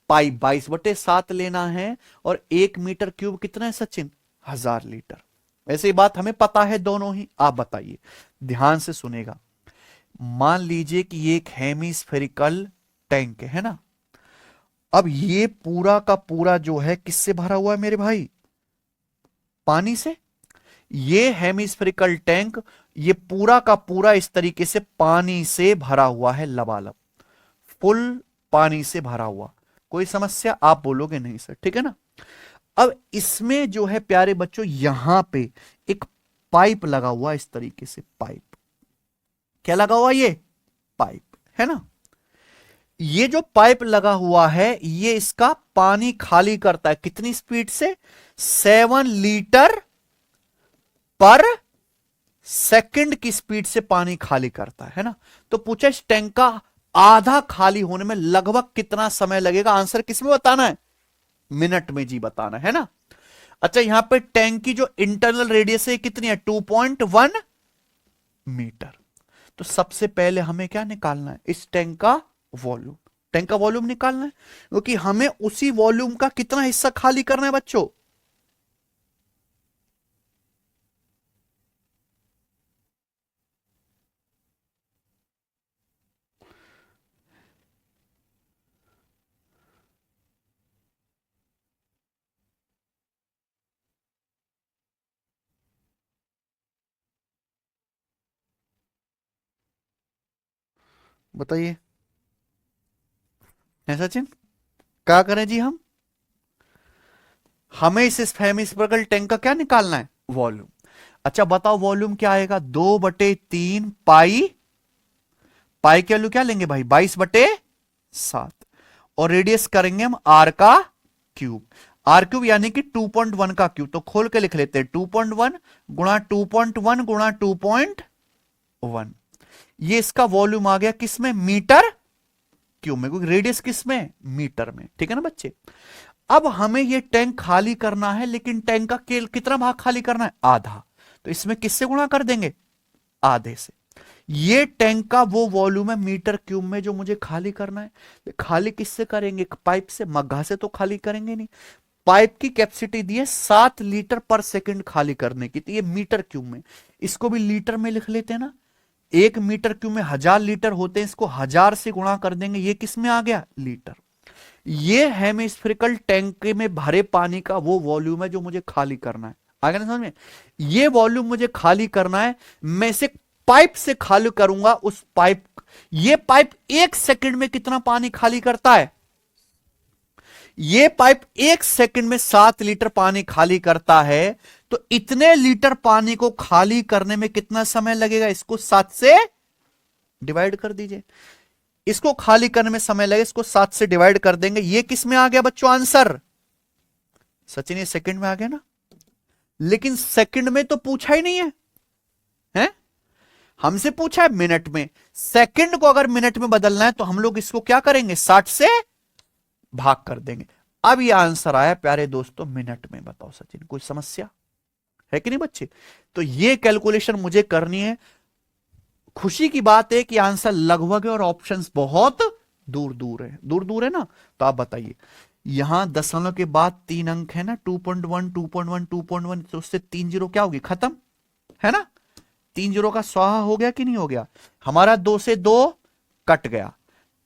पाइप 22/7 लेना है, और 1 मीटर क्यूब कितना है सचिन? 1000 लीटर। वैसे ही बात हमें पता है दोनों ही, आप बताइए, ध्यान से सुनेगा। मान लीजिए कि ये एक हेमिस्फेरिकल टैंक है ना? अब ये पूरा का पूरा जो है किससे भरा हुआ है मेरे भाई? पानी से। ये हेमिस्फेरिकल टैंक, ये पूरा का पूरा इस तरीके से पानी से भरा हुआ है, लबालब, फुल पानी से भरा हुआ। कोई समस्या? आप बोलोगे नहीं सर, ठीक है ना? अब इसमें जो है प्यारे बच्चों, यहां पे एक पाइप लगा हुआ इस तरीके से, पाइप। क्या लगा हुआ? ये पाइप है ना? ये जो पाइप लगा हुआ है, ये इसका पानी खाली करता है कितनी स्पीड से? 7 लीटर पर सेकंड की स्पीड से पानी खाली करता है ना? तो पूछा इस टैंक का आधा खाली होने में लगभग कितना समय लगेगा? आंसर किसमें बताना है? मिनट में जी बताना है ना? अच्छा, यहां पे टैंक की जो इंटरनल रेडियस है कितनी है? 2.1 मीटर। तो सबसे पहले हमें क्या निकालना है? इस टैंक का वॉल्यूम। टैंक का वॉल्यूम निकालना है, क्योंकि हमें उसी वॉल्यूम का कितना हिस्सा खाली करना है बच्चों? बताइए, है सचिन? क्या करें जी हम? हमें इस हेमिस्फेरिकल टैंक का क्या निकालना है? वॉल्यूम। अच्छा बताओ, वॉल्यूम क्या आएगा? 2/3 पाई, पाई की वैल्यू क्या लेंगे भाई? 22/7, और रेडियस करेंगे हम आर का क्यूब। आर क्यूब यानी कि 2.1 का क्यूब, तो खोल के लिख लेते हैं, 2.1 गुणा 2.1 गुणा 2.1। ये इसका वॉल्यूम आ गया किसमें? मीटर क्यूब में, क्योंकि रेडियस किसमें? मीटर में, ठीक है ना बच्चे? अब हमें ये टैंक खाली करना है, लेकिन टैंक का कितना भाग खाली करना है? आधा। तो इसमें किससे गुणा कर देंगे? आधे से। ये टैंक का वो वॉल्यूम है मीटर क्यूब में जो मुझे खाली करना है। खाली किससे करेंगे? पाइप से। मग्घा से तो खाली करेंगे नहीं। पाइप की कैपेसिटी दी है 7 लीटर पर सेकंड खाली करने की, तो ये मीटर क्यूब में, इसको भी लीटर में लिख लेते हैं ना? 1 मीटर क्यूब में 1000 लीटर होते हैं, इसको 1000 से गुणा कर देंगे, ये किस में आ गया? लीटर। ये हेमिस्फेरिकल टैंक में भरे पानी का वो वॉल्यूम है जो मुझे खाली करना है। आ गया ना समझ में? ये वॉल्यूम मुझे खाली करना है, मैं इसे पाइप से खाली करूंगा। उस पाइप, ये पाइप 1 सेकंड में कितना पानी खाली करता है? ये पाइप 1 सेकंड में 7 लीटर पानी खाली करता है। तो इतने लीटर पानी को खाली करने में कितना समय लगेगा? इसको 7 से डिवाइड कर दीजिए। इसको खाली करने में समय लगेगा, इसको 7 से डिवाइड कर देंगे। ये किस में आ गया बच्चों आंसर? सचिन ये सेकंड में आ गया ना? लेकिन सेकंड में तो पूछा ही नहीं है, हैं? हमसे पूछा है मिनट में। सेकंड को अगर मिनट में बदलना है तो हम लोग इसको क्या करेंगे? 60 से भाग कर देंगे। अब ये आंसर आया प्यारे दोस्तों मिनट में। बताओ सचिन, कोई समस्या है कि नहीं बच्चे? तो ये कैलकुलेशन मुझे करनी है। खुशी की बात है कि आंसर लगभग है और ऑप्शंस बहुत दूर दूर है, दूर दूर है ना? तो आप बताइए, यहां दशमलव के बाद 3 अंक है ना, 2.1 2.1 2.1, तो उससे 3 जीरो क्या होगी? खत्म। है ना, 3 जीरो का स्वाहा हो गया कि नहीं हो गया, हमारा 2 से 2 कट गया,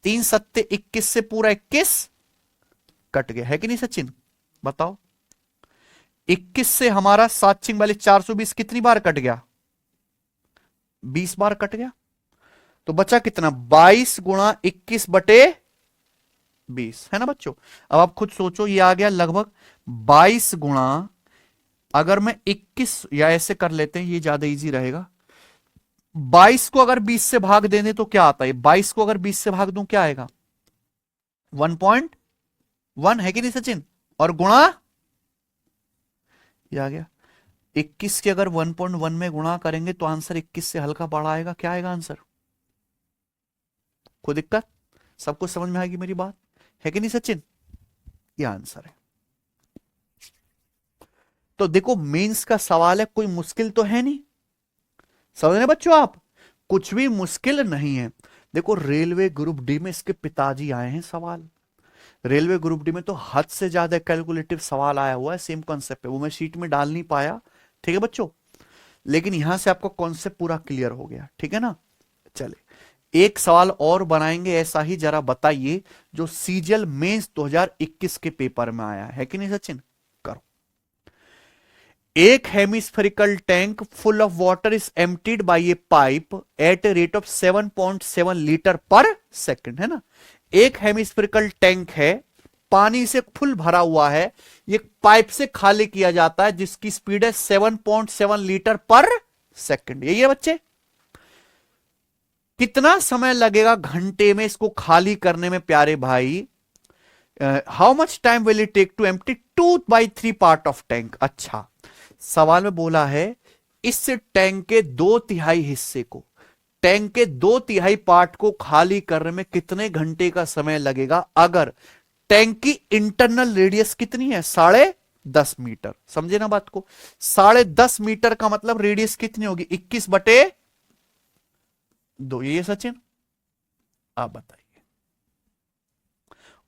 3 सत्ते 21 से पूरा 21 कट गया, है कि नहीं सचिन, बताओ 21 से हमारा 7 छिंग वाले 420 कितनी बार कट गया, 20 बार कट गया, तो बचा कितना 22 गुणा 21 बटे 20, है ना बच्चों। अब आप खुद सोचो, ये आ गया लगभग 22 गुणा, अगर मैं 21 या ऐसे कर लेते हैं, ये ज्यादा इजी रहेगा, 22 को अगर 20 से भाग देने तो क्या आता है, 22 को अगर 20 से भाग दूं क्या आएगा 1.1, है कि नहीं सचिन, और गुणा, ये आ गया 21 के अगर 1.1 में गुणा करेंगे तो आंसर 21 से हल्का बड़ा आएगा, क्या आएगा आंसर, कोई दिक्कत, सबको समझ में आएगी मेरी बात, है कि नहीं सचिन, ये आंसर है। तो देखो मेंस का सवाल है, कोई मुश्किल तो है नहीं, समझ रहे बच्चों आप, कुछ भी मुश्किल नहीं है। देखो रेलवे ग्रुप डी में इसके पिताजी आए हैं सवाल, रेलवे ग्रुप डी में तो हद से ज्यादा कैलकुलेटिव सवाल आया हुआ है, सेम कॉन्सेप्ट है, वो मैं शीट में डाल नहीं पाया, ठीक है बच्चों, लेकिन यहां से आपको कॉन्सेप्ट पूरा क्लियर हो गया, ठीक है ना। चले एक सवाल और बनाएंगे ऐसा ही, जरा बताइए, जो सीजीएल मेंस 2021 के पेपर में आया है कि नहीं सचिन, करो। एक hemispherical tank full of water is emptied by a pipe at a rate of 7.7 litre per second, है ना, एक हेमिस्फेरिकल टैंक है, पानी से फुल भरा हुआ है, ये पाइप से खाली किया जाता है, जिसकी स्पीड है 7.7 लीटर पर सेकंड, यही है बच्चे। कितना समय लगेगा घंटे में इसको खाली करने में प्यारे भाई, how much time will it take to empty 2/3 part of tank. अच्छा, सवाल में बोला है इस टैंक के 2/3 हिस्से को, टैंक के 2/3 पार्ट को खाली करने में कितने घंटे का समय लगेगा, अगर टैंक की इंटरनल रेडियस कितनी है 10.5 मीटर, समझे ना बात को, 10.5 मीटर का मतलब रेडियस कितनी होगी 21/2, ये सचिन आप बताइए,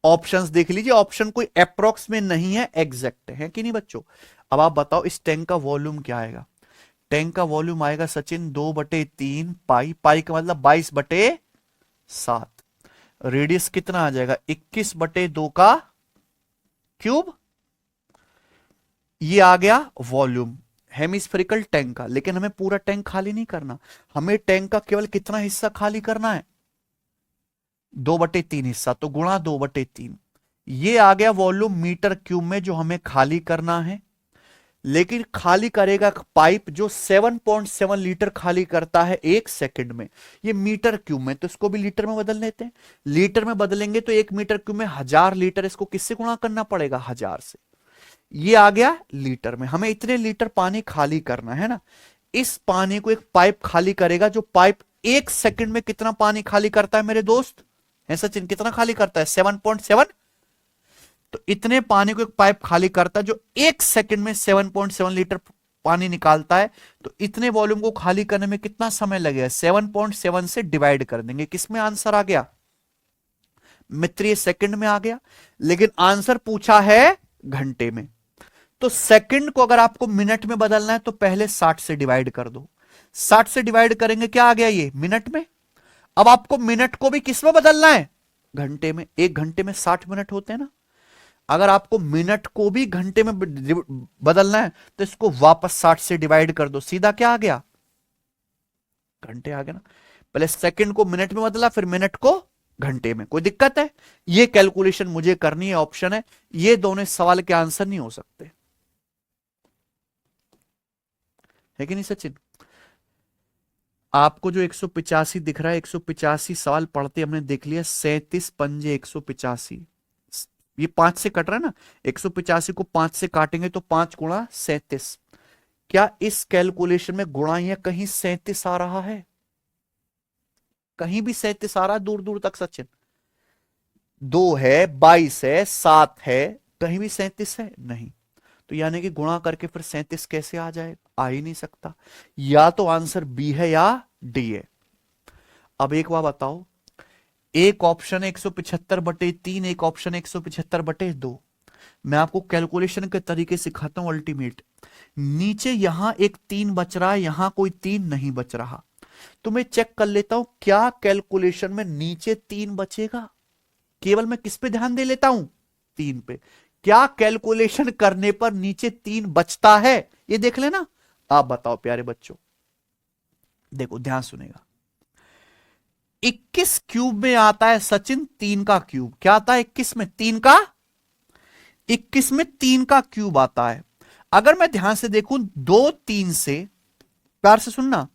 ऑप्शंस देख लीजिए, ऑप्शन कोई अप्रोक्स में नहीं है, एग्जैक्ट है कि नहीं बच्चों। अब आप बताओ इस टैंक का वॉल्यूम क्या आएगा, टैंक का वॉल्यूम आएगा सचिन 2/3 पाई, पाई का मतलब 22/7, रेडियस कितना आ जाएगा 21/2 का क्यूब, ये आ गया वॉल्यूम हेमिस्फेरिकल टैंक का। लेकिन हमें पूरा टैंक खाली नहीं करना, हमें टैंक का केवल कितना हिस्सा खाली करना है 2/3 हिस्सा, तो गुणा 2/3, ये आ गया वॉल्यूम मीटर क्यूब में जो हमें खाली करना है। लेकिन खाली करेगा पाइप जो 7.7 लीटर खाली करता है 1 सेकंड में, ये मीटर क्यूब में, तो इसको भी लीटर में बदल लेते हैं, लीटर में बदलेंगे तो 1 मीटर क्यूब में 1000 लीटर, इसको किससे गुणा करना पड़ेगा 1000 से, ये आ गया लीटर में। हमें इतने लीटर पानी खाली करना है ना, इस पानी को एक पाइप खाली करेगा, जो पाइप 1 सेकंड में कितना पानी खाली करता है मेरे दोस्त, है सचिन, कितना खाली करता है 7.7, तो इतने पानी को एक पाइप खाली करता है जो 1 सेकंड में 7.7 लीटर पानी निकालता है, तो इतने वॉल्यूम को खाली करने में कितना समय लगेगा, 7.7 से डिवाइड कर देंगे, किसमें आंसर आ गया मित्रीय सेकंड में आ गया, लेकिन आंसर पूछा है घंटे में, तो सेकंड को अगर आपको मिनट में बदलना है तो पहले 60 से डिवाइड कर दो, 60 से डिवाइड करेंगे क्या आ गया ये मिनट में। अब आपको मिनट को भी किस में बदलना है घंटे में, 1 घंटे में 60 मिनट होते हैं ना, अगर आपको मिनट को भी घंटे में बदलना है तो इसको वापस 60 से डिवाइड कर दो, सीधा क्या आ गया घंटे आ गया ना, पहले सेकंड को मिनट में बदला फिर मिनट को घंटे में, कोई दिक्कत है, ये कैलकुलेशन मुझे करनी है, ऑप्शन है, ये दोनों सवाल के आंसर नहीं हो सकते, है कि नहीं सचिन। आपको जो 185 दिख रहा है, 185 सवाल पढ़ते हमने देख लिया, 37 पंजे 185, ये 5 से कट रहा है ना, 185 को 5 से काटेंगे तो 5 गुणा 37, क्या इस कैलकुलेशन में गुणा या कहीं 37 आ रहा है, कहीं भी 37 आ रहा है दूर दूर तक सचिन, 2 है 22 है 7 है, कहीं भी 37 है नहीं, तो यानी कि गुणा करके फिर 37 कैसे आ जाए, आ ही नहीं सकता, या तो आंसर बी है या डी है। अब एक बार बताओ, एक ऑप्शन है 175/3, एक ऑप्शन है 175/2, मैं आपको कैलकुलेशन के तरीके सिखाता हूं अल्टीमेट। नीचे यहां एक 3 बच रहा है, यहां कोई 3 नहीं बच रहा, तो मैं चेक कर लेता हूं क्या कैलकुलेशन में नीचे 3 बचेगा। केवल मैं किस पे ध्यान दे लेता हूं, 3 पे। क्या कैलकुलेशन करने पर नीचे 3 बचता है, ये देख लेना। आप बताओ प्यारे बच्चों, देखो ध्यान सुनेगा। 21 क्यूब में आता है सचिन 3 का क्यूब। क्या आता है 21 में? 3 का, 21 में 3 का क्यूब आता है। अगर मैं ध्यान से देखूं, 2 3 से, प्यार से सुनना,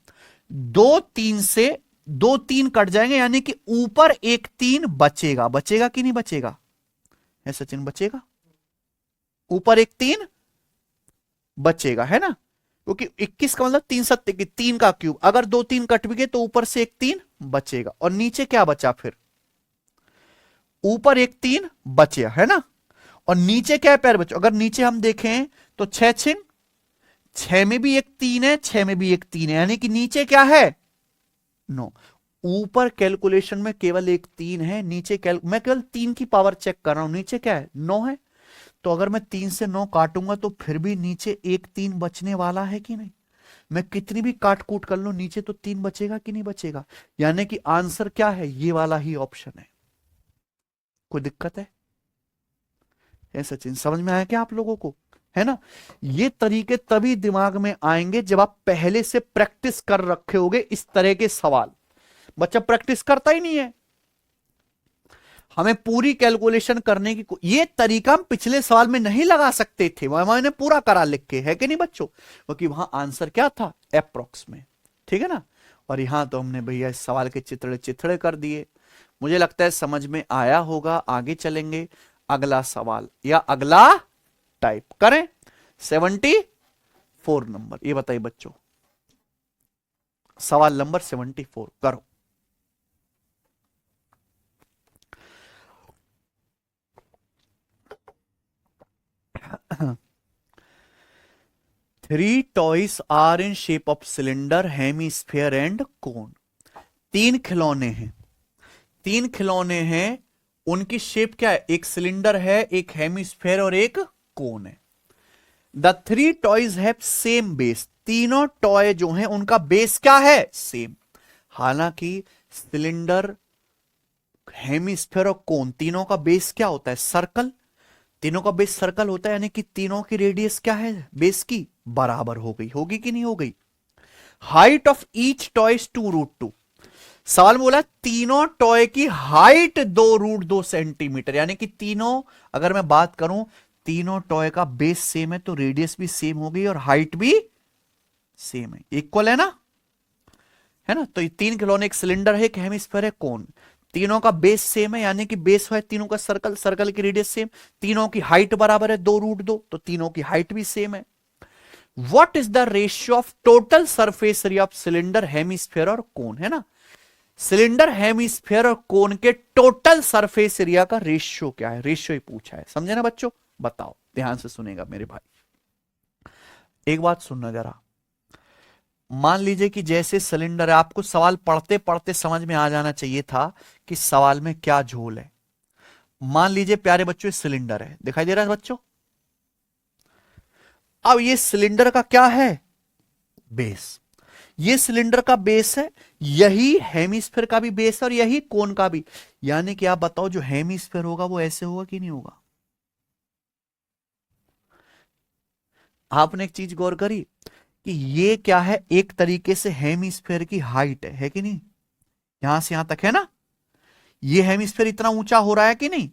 2 3 से 2 3 कट जाएंगे, यानी कि ऊपर एक 3 बचेगा। बचेगा कि नहीं बचेगा? है सचिन, बचेगा। ऊपर एक 3 बचेगा, है ना, क्योंकि 21 का मतलब 3 सत्ते की 3 का क्यूब। अगर 2 3 कट भी गए तो ऊपर से एक 3 बचेगा। और नीचे क्या बचा फिर? ऊपर एक 3 बचे, है ना। और नीचे क्या है प्यारे बच्चों? अगर नीचे हम देखें तो 6 छिन 6 में भी एक 3 है, 6 में भी एक 3 है, यानी कि नीचे क्या है? 9। ऊपर कैलकुलेशन में केवल एक 3 है, नीचे मैं केवल 3 की पावर चेक कर रहा हूं, नीचे क्या है? 9 है। तो अगर मैं 3 से 9 काटूंगा तो फिर भी नीचे एक 3 बचने वाला है कि नहीं? मैं कितनी भी काट कूट कर लूं, नीचे तो 3 बचेगा कि नहीं बचेगा? यानी कि आंसर क्या है? ये वाला ही ऑप्शन है। कोई दिक्कत है सचिन? समझ में आया क्या आप लोगों को? है ना। ये तरीके तभी दिमाग में आएंगे जब आप पहले से प्रैक्टिस कर रखे होगे इस तरह के सवाल। बच्चा प्रैक्टिस करता ही नहीं है। हमें पूरी कैलकुलेशन करने की, ये तरीका हम पिछले सवाल में नहीं लगा सकते थे, मैंने पूरा करा लिख के, है कि नहीं बच्चों? क्योंकि वहां आंसर क्या था? अप्रोक्स में। ठीक है ना। और यहां तो हमने भैया इस सवाल के चिथड़े चिथड़े कर दिए। मुझे लगता है समझ में आया होगा। आगे चलेंगे, अगला सवाल या अगला टाइप करें। 74 नंबर, ये बताइए बच्चों, सवाल नंबर 74 करो। Three toys are in shape of cylinder, hemisphere and cone. 3 खिलौने हैं, 3 खिलौने हैं। उनकी शेप क्या है? एक सिलेंडर है, एक हेमिस्फेयर और एक कोन है। The 3 toys have same base. तीनों टॉय जो हैं उनका बेस क्या है? सेम। हालांकि सिलेंडर, हेमिस्फेयर और कोन, तीनों का बेस क्या होता है? सर्कल। तीनों का बेस सर्कल होता है, यानी कि तीनों की रेडियस क्या है बेस की? बराबर हो गई। होगी कि नहीं हो गई? Height of each toy is 2√2। सवाल बोला तीनों टॉय की हाइट 2√2 सेंटीमीटर, यानी कि तीनों, अगर मैं बात करूं, तीनों टॉय का बेस सेम है तो रेडियस भी सेम हो गई और हाइट भी सेम है, इक्वल है ना, है ना। तो ये 3 खिलौने, एक सिलेंडर है, एक हेमिस्फीयर है, कोन। तीनों का बेस सेम है, यानी कि बेस है तीनों का सर्कल, सर्कल की रेडियस सेम। तीनों की हाइट बराबर है 2√2, तो तीनों की हाइट भी सेम है। What is the ratio of total surface area of cylinder, hemisphere और कोन, है ना। सिलेंडर, हेमिस्फीयर और कोन के टोटल सरफेस एरिया का रेशियो क्या है? रेशियो ही पूछा है, समझे ना बच्चों? बताओ, ध्यान से सुनेगा मेरे भाई। एक बात सुनना जरा, मान लीजिए कि जैसे सिलेंडर है, आपको सवाल पढ़ते पढ़ते समझ में आ जाना चाहिए था कि सवाल में क्या झोल है। मान लीजिए प्यारे बच्चों सिलेंडर है, दिखाई दे रहा है बच्चों? अब ये सिलेंडर का क्या है? बेस। ये सिलेंडर का बेस है, यही हेमिस्फीयर का भी बेस है और यही कोन का भी। यानी कि आप बताओ जो हेमिस्फीयर होगा वो ऐसे होगा कि नहीं होगा? आपने एक चीज गौर करी कि ये क्या है? एक तरीके से हेमिस्फीयर की हाइट है कि नहीं? यहां से यहां तक है ना। ये हेमिस्फीयर इतना ऊंचा हो रहा है कि नहीं?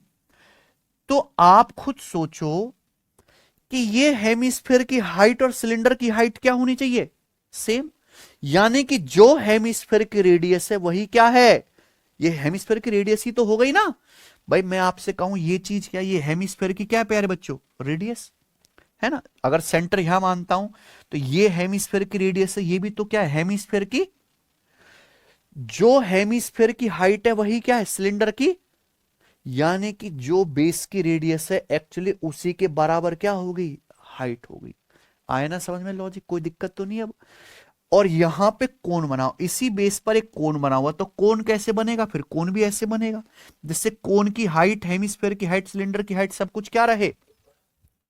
तो आप खुद सोचो कि ये हेमिस्फीयर की हाइट और सिलेंडर की हाइट क्या होनी चाहिए? सेम। यानी कि जो हेमिस्फीयर की रेडियस है वही क्या है? ये हेमिस्फीयर की रेडियस ही तो हो गई ना। भाई मैं आपसे कहूं ये चीज क्या, ये हेमिस्फीयर की क्या है प्यारे बच्चों? रेडियस, है ना। अगर सेंटर यहां मानता हूं तो ये हेमिस्फीयर की रेडियस है, ये भी तो क्या है? हेमिस्फीयर की। जो हेमिस्फीयर की हाइट है वही क्या है? सिलेंडर की। यानी कि जो बेस की रेडियस है एक्चुअली उसी के बराबर क्या हो गई? हाइट हो गई। आया ना समझ में लॉजिक? कोई दिक्कत तो नहीं अब। और यहां पे कोण बनाओ, इसी बेस पर एक कोण बना हुआ, तो कोण कैसे बनेगा? फिर कोण भी ऐसे बनेगा जिससे कोण की हाइट, हेमिस्फीयर की हाइट, सिलेंडर की हाइट सब कुछ क्या रहे?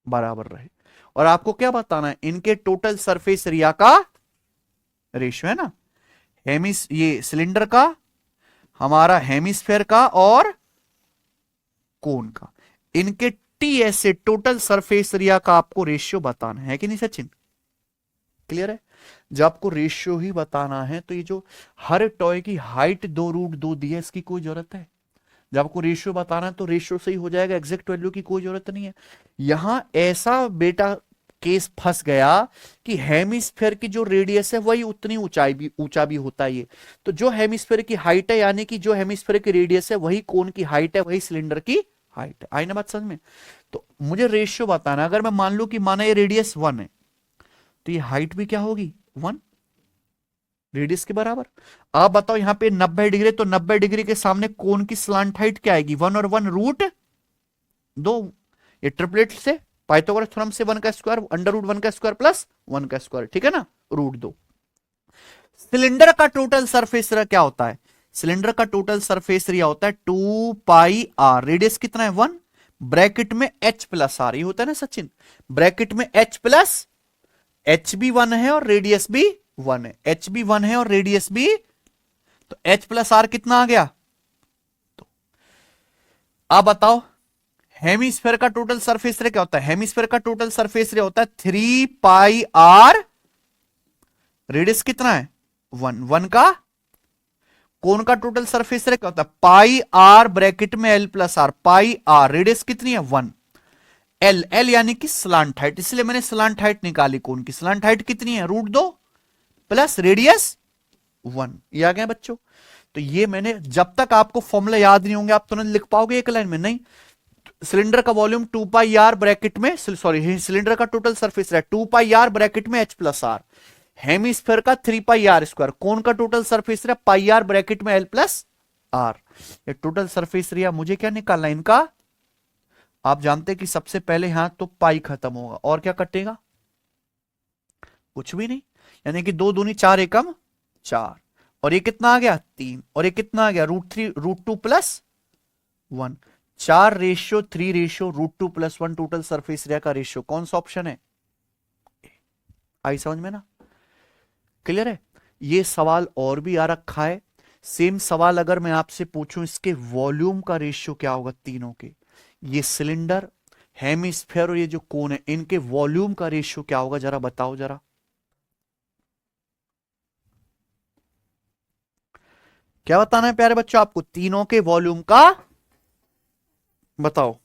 बराबर रहे। और आपको क्या बताना है, इनके टोटल सरफेस एरिया का रेशियो है ना, हेमिस ये सिलेंडर का, हमारा हेमिस्फेयर का और कोन का, इनके टी से टोटल सरफेस एरिया का आपको रेशियो बताना है कि नहीं सचिन? क्लियर है? जब आपको रेशियो ही बताना है तो ये जो हर टॉय की हाइट 2√2 दी है, इसकी कोई जरूरत है? जब आपको रेशियो बताना है तो रेशियो से ही हो जाएगा, एग्जैक्ट वैल्यू की कोई जरूरत नहीं है। यहां ऐसा बेटा केस फंस गया कि हेमिस्फेयर की जो रेडियस है वही उतनी ऊंचा भी होता है ये। तो जो हेमिस्फेयर की हाइट है, यानी कि जो हेमिस्फेयर की रेडियस है वही कोन की हाइट है, वही सिलेंडर की हाइट है। आई ना बात समझ में? तो मुझे रेशियो बताना, अगर मैं मान लू कि माना ये रेडियस 1 है, तो ये हाइट भी क्या होगी? 1 रेडियस के बराबर। आप बताओ यहां पे 90 डिग्री, तो 90 डिग्री के सामने कोन की स्लांट हाइट क्या आएगी? 1 और 1 √2। ये ट्रिपलेट से पाइथागोरस थ्योरम से 1 का स्क्वायर √1 का स्क्वायर प्लस 1 का स्क्वायर, ठीक है ना, √2। सिलेंडर का टोटल सरफेस एरिया क्या होता है? सिलेंडर का टोटल सरफेस एरिया होता है 2πr, रेडियस कितना है? 1, ब्रैकेट में h प्लस आर, ये होता है ना सचिन, ब्रैकेट में h प्लस, h भी 1 है और रेडियस भी 1 है, h भी 1 है और रेडियस भी, तो h प्लस आर कितना आ गया? तो आप बताओ हेमिस्फेयर का टोटल सरफेस एरिया क्या होता है? हेमिस्फेयर का टोटल सरफेस एरिया होता है 3πr, रेडियस कितना है? 1, 1 का, कोन का टोटल सरफेस एरिया क्या होता है? पाई आर ब्रैकेट में l plus r, pi r, radius कितनी है? 1, एल, एल यानी कि स्लांट हाइट, इसलिए मैंने स्लांट हाइट निकाली। कोन की स्लांट हाइट कितनी है? √2 प्लस रेडियस 1। ये आ गया बच्चों? तो ये मैंने, जब तक आपको फॉर्मूला याद नहीं होंगे आप तुरंत लिख पाओगे एक लाइन में? नहीं। सिलेंडर का वॉल्यूम 2πr ब्रैकेट में, सॉरी सिलेंडर का टोटल सरफेस है 2πr ब्रैकेट में h प्लस आर, हेमिस्फेयर का 3πr², कोन का total surface area πr bracket में l प्लस आर। ये टोटल सरफेस एरिया मुझे क्या निकालना है इनका? आप जानते हैं कि सबसे पहले यहां तो पाई खत्म होगा और क्या कटेगा? कुछ भी नहीं, यानी कि 2 दूनी 4 एकम 4, और ये कितना आ गया? 3, और ये कितना आ गया? √3 √2 plus 1, 4:3:√2 plus 1 total surface area का रेशियो। कौन सा ऑप्शन है? आई समझ में ना? क्लियर है? ये सवाल और भी आ रखा है। सेम सवाल अगर मैं आपसे पूछूं इसके वॉल्यूम का रेशियो क्या होगा तीनों के, ये सिलेंडर, हेमिस्फेयर और ये जो कोन है, इनके वॉल्यूम का रेशियो क्या होगा? जरा बताओ जरा, क्या बताना है प्यारे बच्चों आपको? तीनों के वॉल्यूम का बताओ।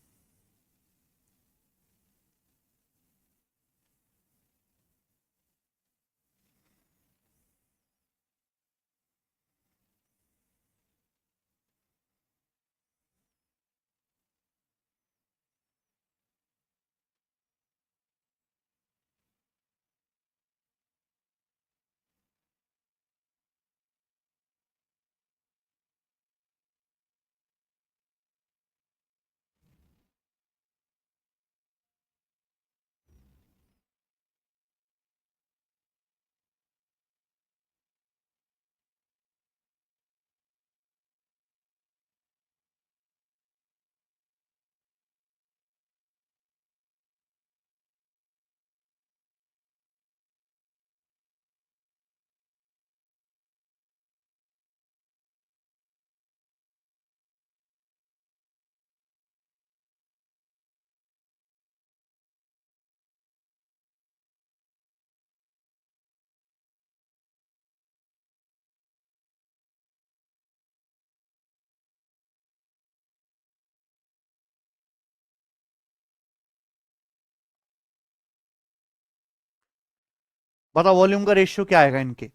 बताओ वॉल्यूम का रेशियो क्या आएगा इनके?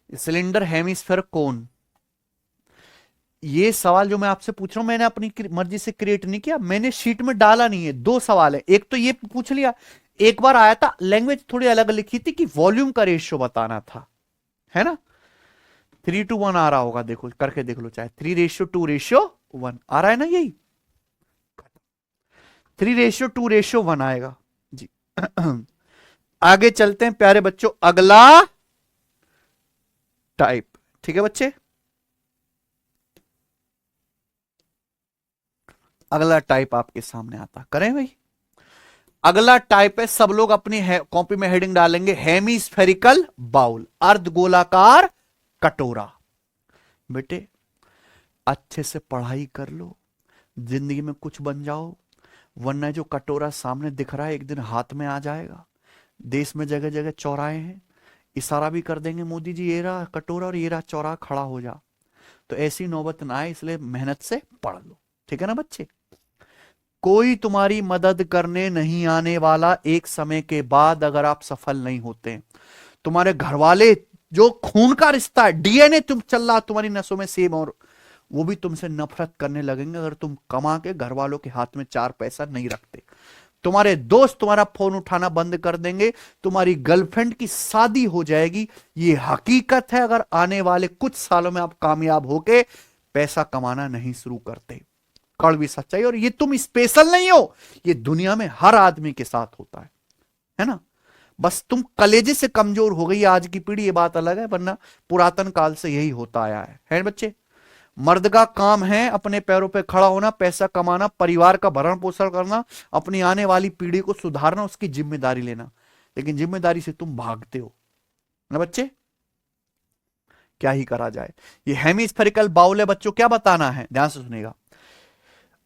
सिलेंडर, हेमिस्फेयर, कोन। ये सवाल जो मैं आपसे पूछ रहा हूं मैंने अपनी मर्जी से क्रिएट नहीं किया, मैंने शीट में डाला नहीं है। 2 सवाल है, एक तो ये पूछ लिया, एक बार आया था लैंग्वेज थोड़ी अलग लिखी थी कि वॉल्यूम का रेशियो बताना था, है ना? 3:1 आ रहा होगा, देखो करके देख लो, चाहे 3:2:1 आ रहा है ना, यही 3:2:1 आएगा जी। आगे चलते हैं प्यारे बच्चों, अगला टाइप, ठीक है बच्चे? अगला टाइप आपके सामने आता, करें भाई? अगला टाइप है, सब लोग अपनी कॉपी में हेडिंग डालेंगे, हेमिस्फेरिकल बाउल, अर्धगोलाकार कटोरा। बेटे अच्छे से पढ़ाई कर लो, जिंदगी में कुछ बन जाओ, वरना जो कटोरा सामने दिख रहा है एक दिन हाथ में आ जाएगा। देश में जगह जगह चौराहे हैं, इशारा भी कर देंगे मोदी जी, ये रहा कटोरा और ये रहा चौराहा, खड़ा हो जा। तो ऐसी नौबत ना आए, इसलिए मेहनत से पढ़ लो, ठीक है ना बच्चे। कोई तुम्हारी मदद करने नहीं आने वाला एक समय के बाद, अगर आप सफल नहीं होते। तुम्हारे घर वाले, जो खून का रिश्ता है, डीएनए तुम चल रहा तुम्हारी नसों में सेम, और वो भी तुमसे नफरत करने लगेंगे अगर तुम कमा के घर वालों के हाथ में 4 पैसा नहीं रखते। तुम्हारे दोस्त तुम्हारा फोन उठाना बंद कर देंगे, तुम्हारी गर्लफ्रेंड की शादी हो जाएगी। ये हकीकत है, अगर आने वाले कुछ सालों में आप कामयाब होके पैसा कमाना नहीं शुरू करते। कड़वी सच्चाई, और ये तुम स्पेशल नहीं हो, ये दुनिया में हर आदमी के साथ होता है ना। बस तुम कलेजे से कमजोर हो गई आज की पीढ़ी, ये बात अलग है, वरना पुरातन काल से यही होता आया है बच्चे। मर्द का काम है अपने पैरों पे खड़ा होना, पैसा कमाना, परिवार का भरण पोषण करना, अपनी आने वाली पीढ़ी को सुधारना, उसकी जिम्मेदारी लेना। लेकिन जिम्मेदारी से तुम भागते हो ना बच्चे, क्या ही करा जाए। ये हेमिस्फेरिकल बाउल है बच्चों, क्या बताना है, ध्यान से सुनेगा।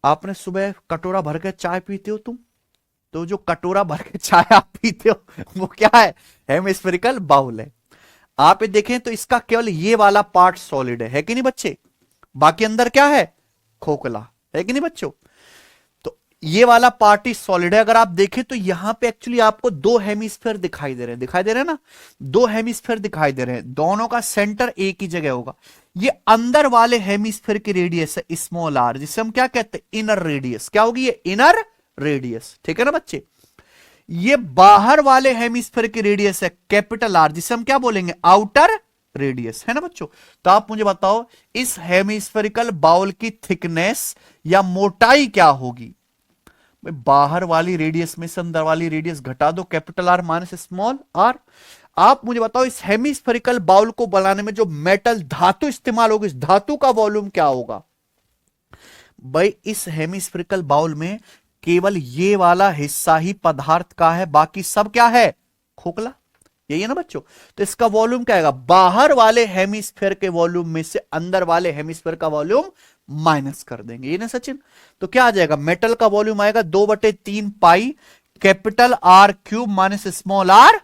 आपने सुबह कटोरा भर के चाय पीते हो तुम, तो जो कटोरा भर के चाय आप पीते हो वो क्या है, हेमिस्फेरिकल बाउल है। आप ये देखें तो इसका केवल ये वाला पार्ट सॉलिड है कि नहीं बच्चे, बाकी अंदर क्या है, खोखला है कि नहीं बच्चों। तो ये वाला पार्ट ही सॉलिड है। अगर आप देखें तो यहां पे एक्चुअली आपको 2 हेमिस्फीयर दिखाई दे रहे हैं ना, 2 हेमिस्फीयर दिखाई दे रहे हैं, दोनों का सेंटर एक ही जगह होगा। ये अंदर वाले हेमिस्फीयर की रेडियस है स्मॉल आर, जिसे हम क्या कहते हैं, इनर रेडियस। क्या होगी ये, इनर रेडियस, ठीक है ना बच्चे। ये बाहर वाले हेमिस्फीयर की रेडियस है कैपिटल आर, जिसे हम क्या बोलेंगे, आउटर रेडियस, है ना बच्चों। तो आप मुझे बताओ इस हेमिस्फेरिकल बाउल की थिकनेस या मोटाई क्या होगी। बाहर वाली रेडियस में से अंदर वाली रेडियस घटा दो, capital R minus small r. आप मुझे बताओ इस हेमिस्फेरिकल बाउल को बनाने में जो मेटल धातु इस्तेमाल होगी, इस धातु का वॉल्यूम क्या होगा। भाई इस हेमिस्फेरिकल बाउल में केवल ये वाला हिस्सा ही पदार्थ का है, बाकी सब क्या है, खोखला, यही है ना बच्चों। तो इसका वॉल्यूम क्या आएगा, बाहर वाले हेमिस्फीयर के वॉल्यूम में से अंदर वाले हेमिस्फीयर का वॉल्यूम माइनस कर देंगे, ये ना सचिन। तो क्या आ जाएगा, मेटल का वॉल्यूम आएगा 2/3 pi capital R cube minus small r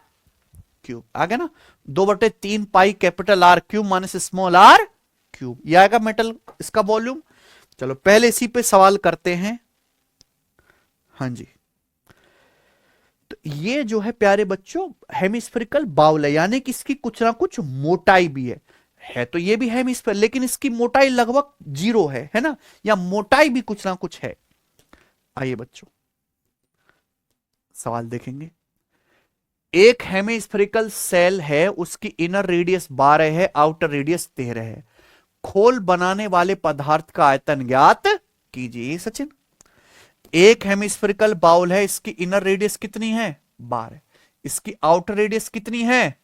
cube, आ गया ना, 2/3 pi capital R cube minus small r cube, ये आएगा मेटल इसका वॉल्यूम। चलो पहले इसी पे सवाल करते हैं। हाँ जी, तो ये जो है प्यारे बच्चों हेमिस्फेरिकल बाउल है, यानी कि इसकी कुछ ना कुछ मोटाई भी है तो ये भी हेमिस्फेयर, लेकिन इसकी मोटाई लगभग 0 है ना, या मोटाई भी कुछ ना कुछ है। आइए बच्चों सवाल देखेंगे। एक हेमिस्फेरिकल सेल है, उसकी इनर रेडियस 12 है, आउटर रेडियस 13 है। खोल बनाने वाले पदार्थ का आयतन ज्ञात कीजिए। सचिन, एक हेमिस्फेरिकल बाउल है, इसकी इनर रेडियस कितनी है, 12, इसकी आउटर रेडियस कितनी है,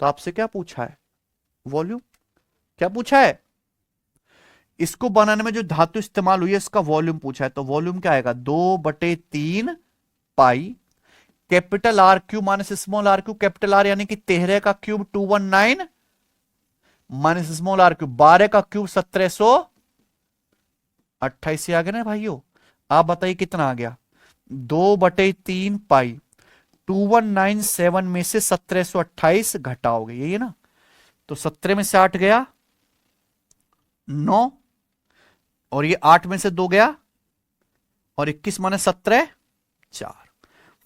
तो आपसे क्या पूछा है, वॉल्यूम। क्या पूछा है, इसको बनाने में जो धातु इस्तेमाल हुई है इसका वॉल्यूम पूछा है। तो वॉल्यूम क्या आएगा, 2/3 pi capital R cube minus small r cube, capital R यानी कि 13 का cube 219 minus small r cube 12 का क्यूब 1728 आ गया ना भाइयों। आप बताइए कितना आ गया, 2/3 पाई 2197 में से 1728 घटाओगे, यही है ना। तो 17 में से 8 गया 9, और ये 8 में से 2 गया, और 21 माने 17 4,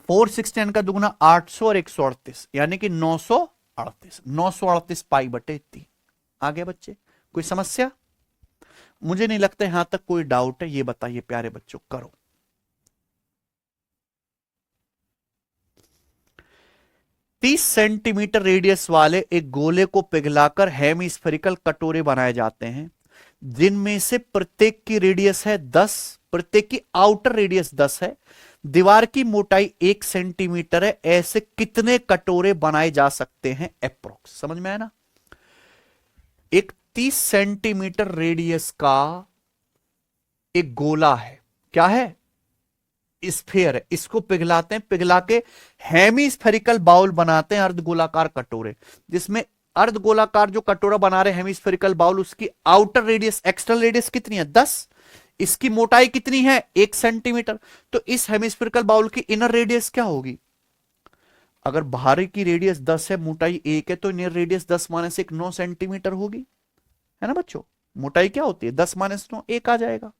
416 का दुगुना 800 और 138 यानी कि 938 पाई/3 आ गया बच्चे। कोई समस्या, मुझे नहीं लगता यहां तक कोई डाउट है, ये बताइए प्यारे बच्चों, करो। 30 सेंटीमीटर रेडियस वाले एक गोले को पिघलाकर हेमिस्फेरिकल कटोरे बनाए जाते हैं, जिनमें से प्रत्येक की रेडियस है 10, प्रत्येक की आउटर रेडियस 10 है, दीवार की मोटाई 1 सेंटीमीटर है। ऐसे कितने कटोरे बनाए जा सकते हैं अप्रोक्स, समझ में आया ना। एक 30 सेंटीमीटर रेडियस का एक गोला है, क्या है, स्फीयर है, इसको पिघलाते हैं, पिघला के हेमिस्फेरिकल बाउल बनाते हैं, अर्धगोलाकार कटोरे, जिसमें अर्धगोलाकार जो कटोरा बना रहे हेमिस्फेरिकल बाउल, उसकी आउटर रेडियस, एक्सटर्नल रेडियस कितनी है 10, इसकी मोटाई कितनी है 1 सेंटीमीटर। तो इस हेमिस्फेरिकल बाउल की इनर रेडियस क्या होगी, अगर बाहर की रेडियस 10 है, मोटाई 1 है, तो इनर रेडियस 10 माइनस 1 9 सेंटीमीटर होगी, है ना बच्चों। मोटाई क्या होती है 10 माइनस 9 1 आ जाएगा।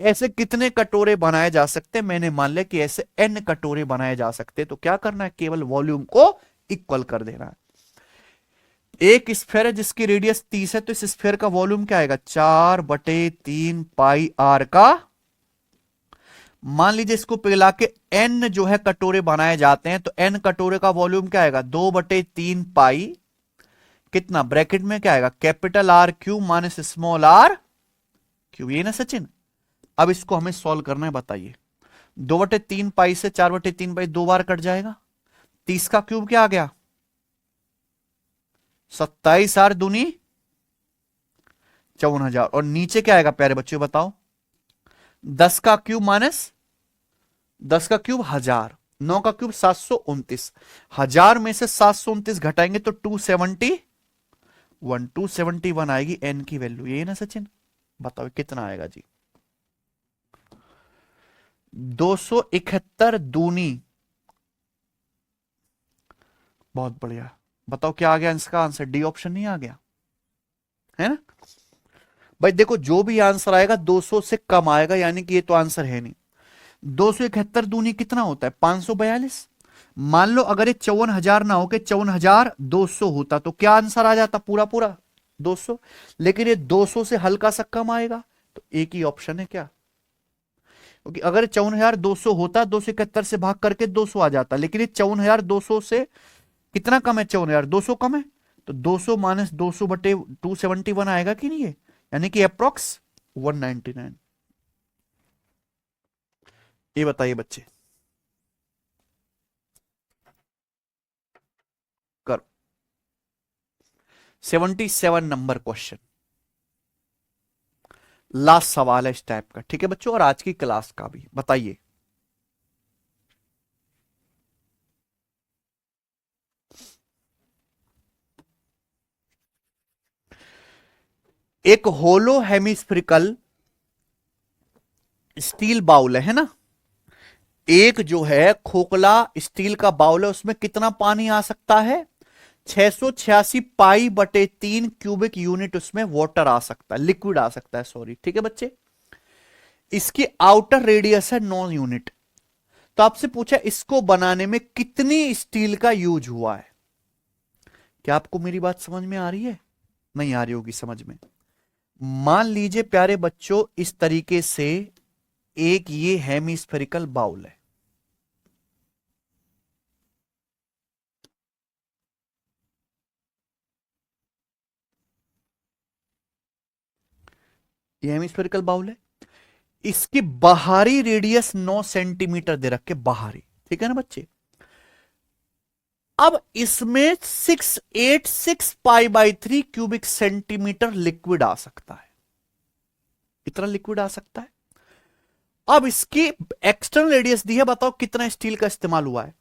ऐसे कितने कटोरे बनाए जा सकते हैं, मैंने मान लिया कि ऐसे n कटोरे बनाए जा सकते हैं। तो क्या करना है, केवल वॉल्यूम को इक्वल कर देना है। एक स्फीयर है जिसकी रेडियस 30 है, तो इस स्फीयर का वॉल्यूम क्या आएगा 4/3 पाई आर का, मान लीजिए इसको पिघला के n जो है कटोरे बनाए जाते हैं, तो n कटोरे का वॉल्यूम क्या आएगा 2/3 पाई, कितना ब्रैकेट में क्या आएगा capital R cube minus small r cube, ये ना सचिन। अब इसको हमें सॉल्व करना है, बताइए 2/3 पाई से 4/3 पाई 2 बार कट जाएगा, 30 का क्यूब क्या आ गया 27 आर दूनी 54,000, और नीचे क्या आएगा प्यारे बच्चों बताओ, 10 का क्यूब माइनस 10 का क्यूब 1000, 9 का क्यूब 729, 1000 में से 729 घटाएंगे तो 271 आएगी एन की वैल्यू, ये ना सचिन। बताओ कितना आएगा जी 271 दूनी, बहुत बढ़िया। बताओ क्या आ गया इसका आंसर, डी ऑप्शन नहीं आ गया, है ना भाई। देखो जो भी आंसर आएगा 200 से कम आएगा, यानी कि ये तो आंसर है नहीं। 271 दूनी कितना होता है 542। मान लो अगर ये 54,000 ना हो के 54,200 होता, तो क्या आंसर आ जाता पूरा पूरा 200, लेकिन ये 200 से हल्का सा कम आएगा, तो एक ही ऑप्शन है क्या, क्योंकि अगर 54,200 होता 271 से भाग करके 200 आ जाता, लेकिन ये 54,200 से कितना कम है 54,200 कम है, तो 200 माइनस 200/271 आएगा कि नहीं है, यानी कि अप्रोक्स 199। ये बताइए बच्चे, करो 77 नंबर क्वेश्चन, लास्ट सवाल है इस टाइप का, ठीक है बच्चों, और आज की क्लास का भी। बताइए एक होलो हेमिस्फेरिकल स्टील बाउल है ना, एक जो है खोखला स्टील का बाउल है, उसमें कितना पानी आ सकता है 686 पाई बटे 3 क्यूबिक यूनिट उसमें वाटर आ सकता है, लिक्विड आ सकता है, सॉरी, ठीक है बच्चे। इसकी आउटर रेडियस है 9 यूनिट। तो आपसे पूछा इसको बनाने में कितनी स्टील का यूज हुआ है। क्या आपको मेरी बात समझ में आ रही है, नहीं आ रही होगी समझ में। मान लीजिए प्यारे बच्चों इस तरीके से एक ये हेमिस्फेरिकल बाउल है, ये हेमिस्फेरिकल बाउल है, इसकी बाहरी रेडियस 9 सेंटीमीटर दे रखे बाहरी, ठीक है ना बच्चे। अब इसमें 686 pi by 3 cubic centimetre liquid आ सकता है, इतना लिक्विड आ सकता है। अब इसकी एक्सटर्नल रेडियस दी है, बताओ कितना स्टील का इस्तेमाल हुआ है।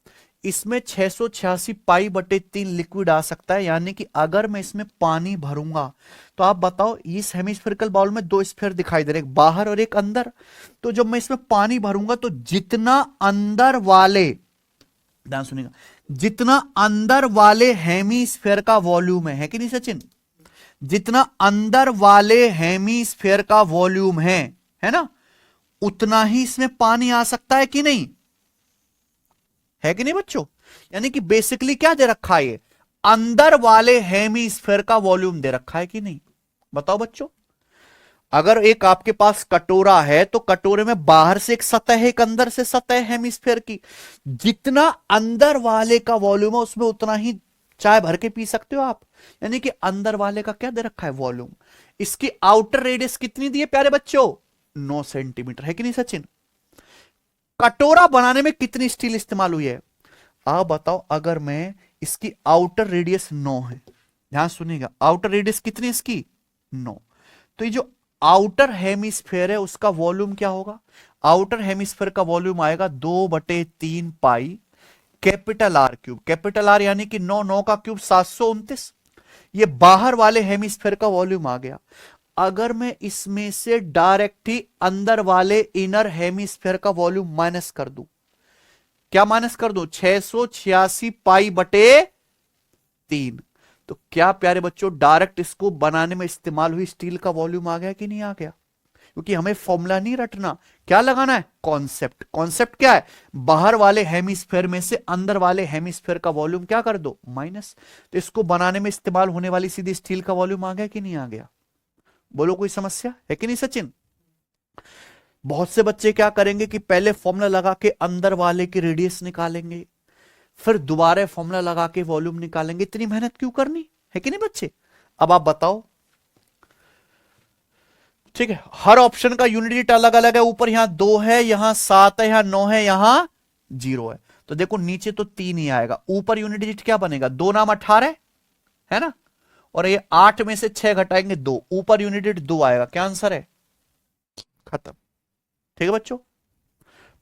इसमें 686 पाई बटे 3 लिक्विड आ सकता है, यानी कि अगर मैं इसमें पानी भरूंगा, तो आप बताओ इस हेमिस्फेरिकल बाउल में 2 स्फीयर दिखाई दे रहे, एक बाहर और एक अंदर। तो जब मैं इसमें पानी भरूंगा तो जितना अंदर वाले, ध्यान सुनिएगा, जितना अंदर वाले हेमिस्फेयर का वॉल्यूम है कि नहीं सचिन, जितना अंदर वाले हेमिस्फेयर का वॉल्यूम है ना, उतना ही इसमें पानी आ सकता है कि नहीं, है कि नहीं बच्चों। यानी कि बेसिकली क्या दे रखा है, ये अंदर वाले हेमिस्फेयर का वॉल्यूम दे रखा है कि नहीं, बताओ बच्चों। अगर एक आपके पास कटोरा है, तो कटोरे में बाहर से एक सतह है, एक अंदर से सतह है हेमिस्फेयर की, जितना अंदर वाले का वॉल्यूम है उसमें उतना ही चाय भर के पी सकते हो आप, यानी कि अंदर वाले का क्या दे रखा है वॉल्यूम। इसकी आउटर रेडियस कितनी दी है प्यारे बच्चों 9 सेंटीमीटर, है कि नहीं सचिन। कटोरा बनाने में कितनी स्टील इस्तेमाल हुई है, आप बताओ। अगर मैं इसकी आउटर रेडियस 9 है, ध्यान सुनिएगा, आउटर रेडियस कितनी इसकी 9, तो ये जो आउटर हेमिस्फेयर है उसका वॉल्यूम क्या होगा। आउटर हेमिस्फीयर का वॉल्यूम आएगा 2/3 pi capital R cube. Capital R यानी कि 9 का क्यूब 729। ये बाहर वाले हेमिस्फीयर का वॉल्यूम आ गया। अगर मैं इसमें से डायरेक्ट ही अंदर वाले इनर हेमिस्फीयर का वॉल्यूम माइनस कर दूं, क्या माइनस कर दूं? 686 पाई बटे 3। तो क्या प्यारे बच्चों डायरेक्ट इसको बनाने में इस्तेमाल हुई स्टील का वॉल्यूम आ गया कि नहीं आ गया? क्योंकि हमें फॉर्मूला नहीं रटना, क्या लगाना है? कॉन्सेप्ट। कॉन्सेप्ट क्या है? बाहर वाले हेमिस्फीयर में से अंदर वाले हेमिस्फीयर का वॉल्यूम क्या कर दो? माइनस। तो इसको बनाने में इस्तेमाल होने वाली सीधी स्टील का वॉल्यूम आ गया कि नहीं आ गया? बोलो, कोई समस्या है कि नहीं सचिन? बहुत से बच्चे क्या करेंगे कि पहले फॉर्मूला लगा के अंदर वाले की रेडियस निकालेंगे, फिर दोबारा फॉर्मूला लगा के वॉल्यूम निकालेंगे। इतनी मेहनत क्यों करनी है कि नहीं बच्चे? अब आप बताओ। ठीक है, हर ऑप्शन का यूनिट डिजिट अलग अलग है। ऊपर यहां 2 है, यहां 7 है, यहां 9 है, यहां 0 है। तो देखो नीचे तो 3 ही आएगा, ऊपर यूनिट डिजिट क्या बनेगा? 2 नाम 18 है ना, और ये 8 में से 6 घटाएंगे 2, ऊपर यूनिट डिजिट 2 आएगा। क्या आंसर है? खत्म। ठीक है बच्चों,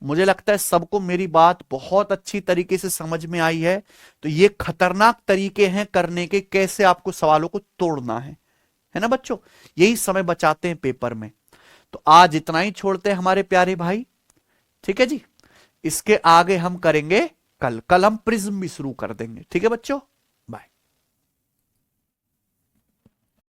मुझे लगता है सबको मेरी बात बहुत अच्छी तरीके से समझ में आई है। तो ये खतरनाक तरीके हैं करने के, कैसे आपको सवालों को तोड़ना है ना बच्चों? यही समय बचाते हैं पेपर में। तो आज इतना ही छोड़ते हैं हमारे प्यारे भाई, ठीक है जी। इसके आगे हम करेंगे कल हम प्रिज्म भी शुरू कर देंगे, ठीक है बच्चों।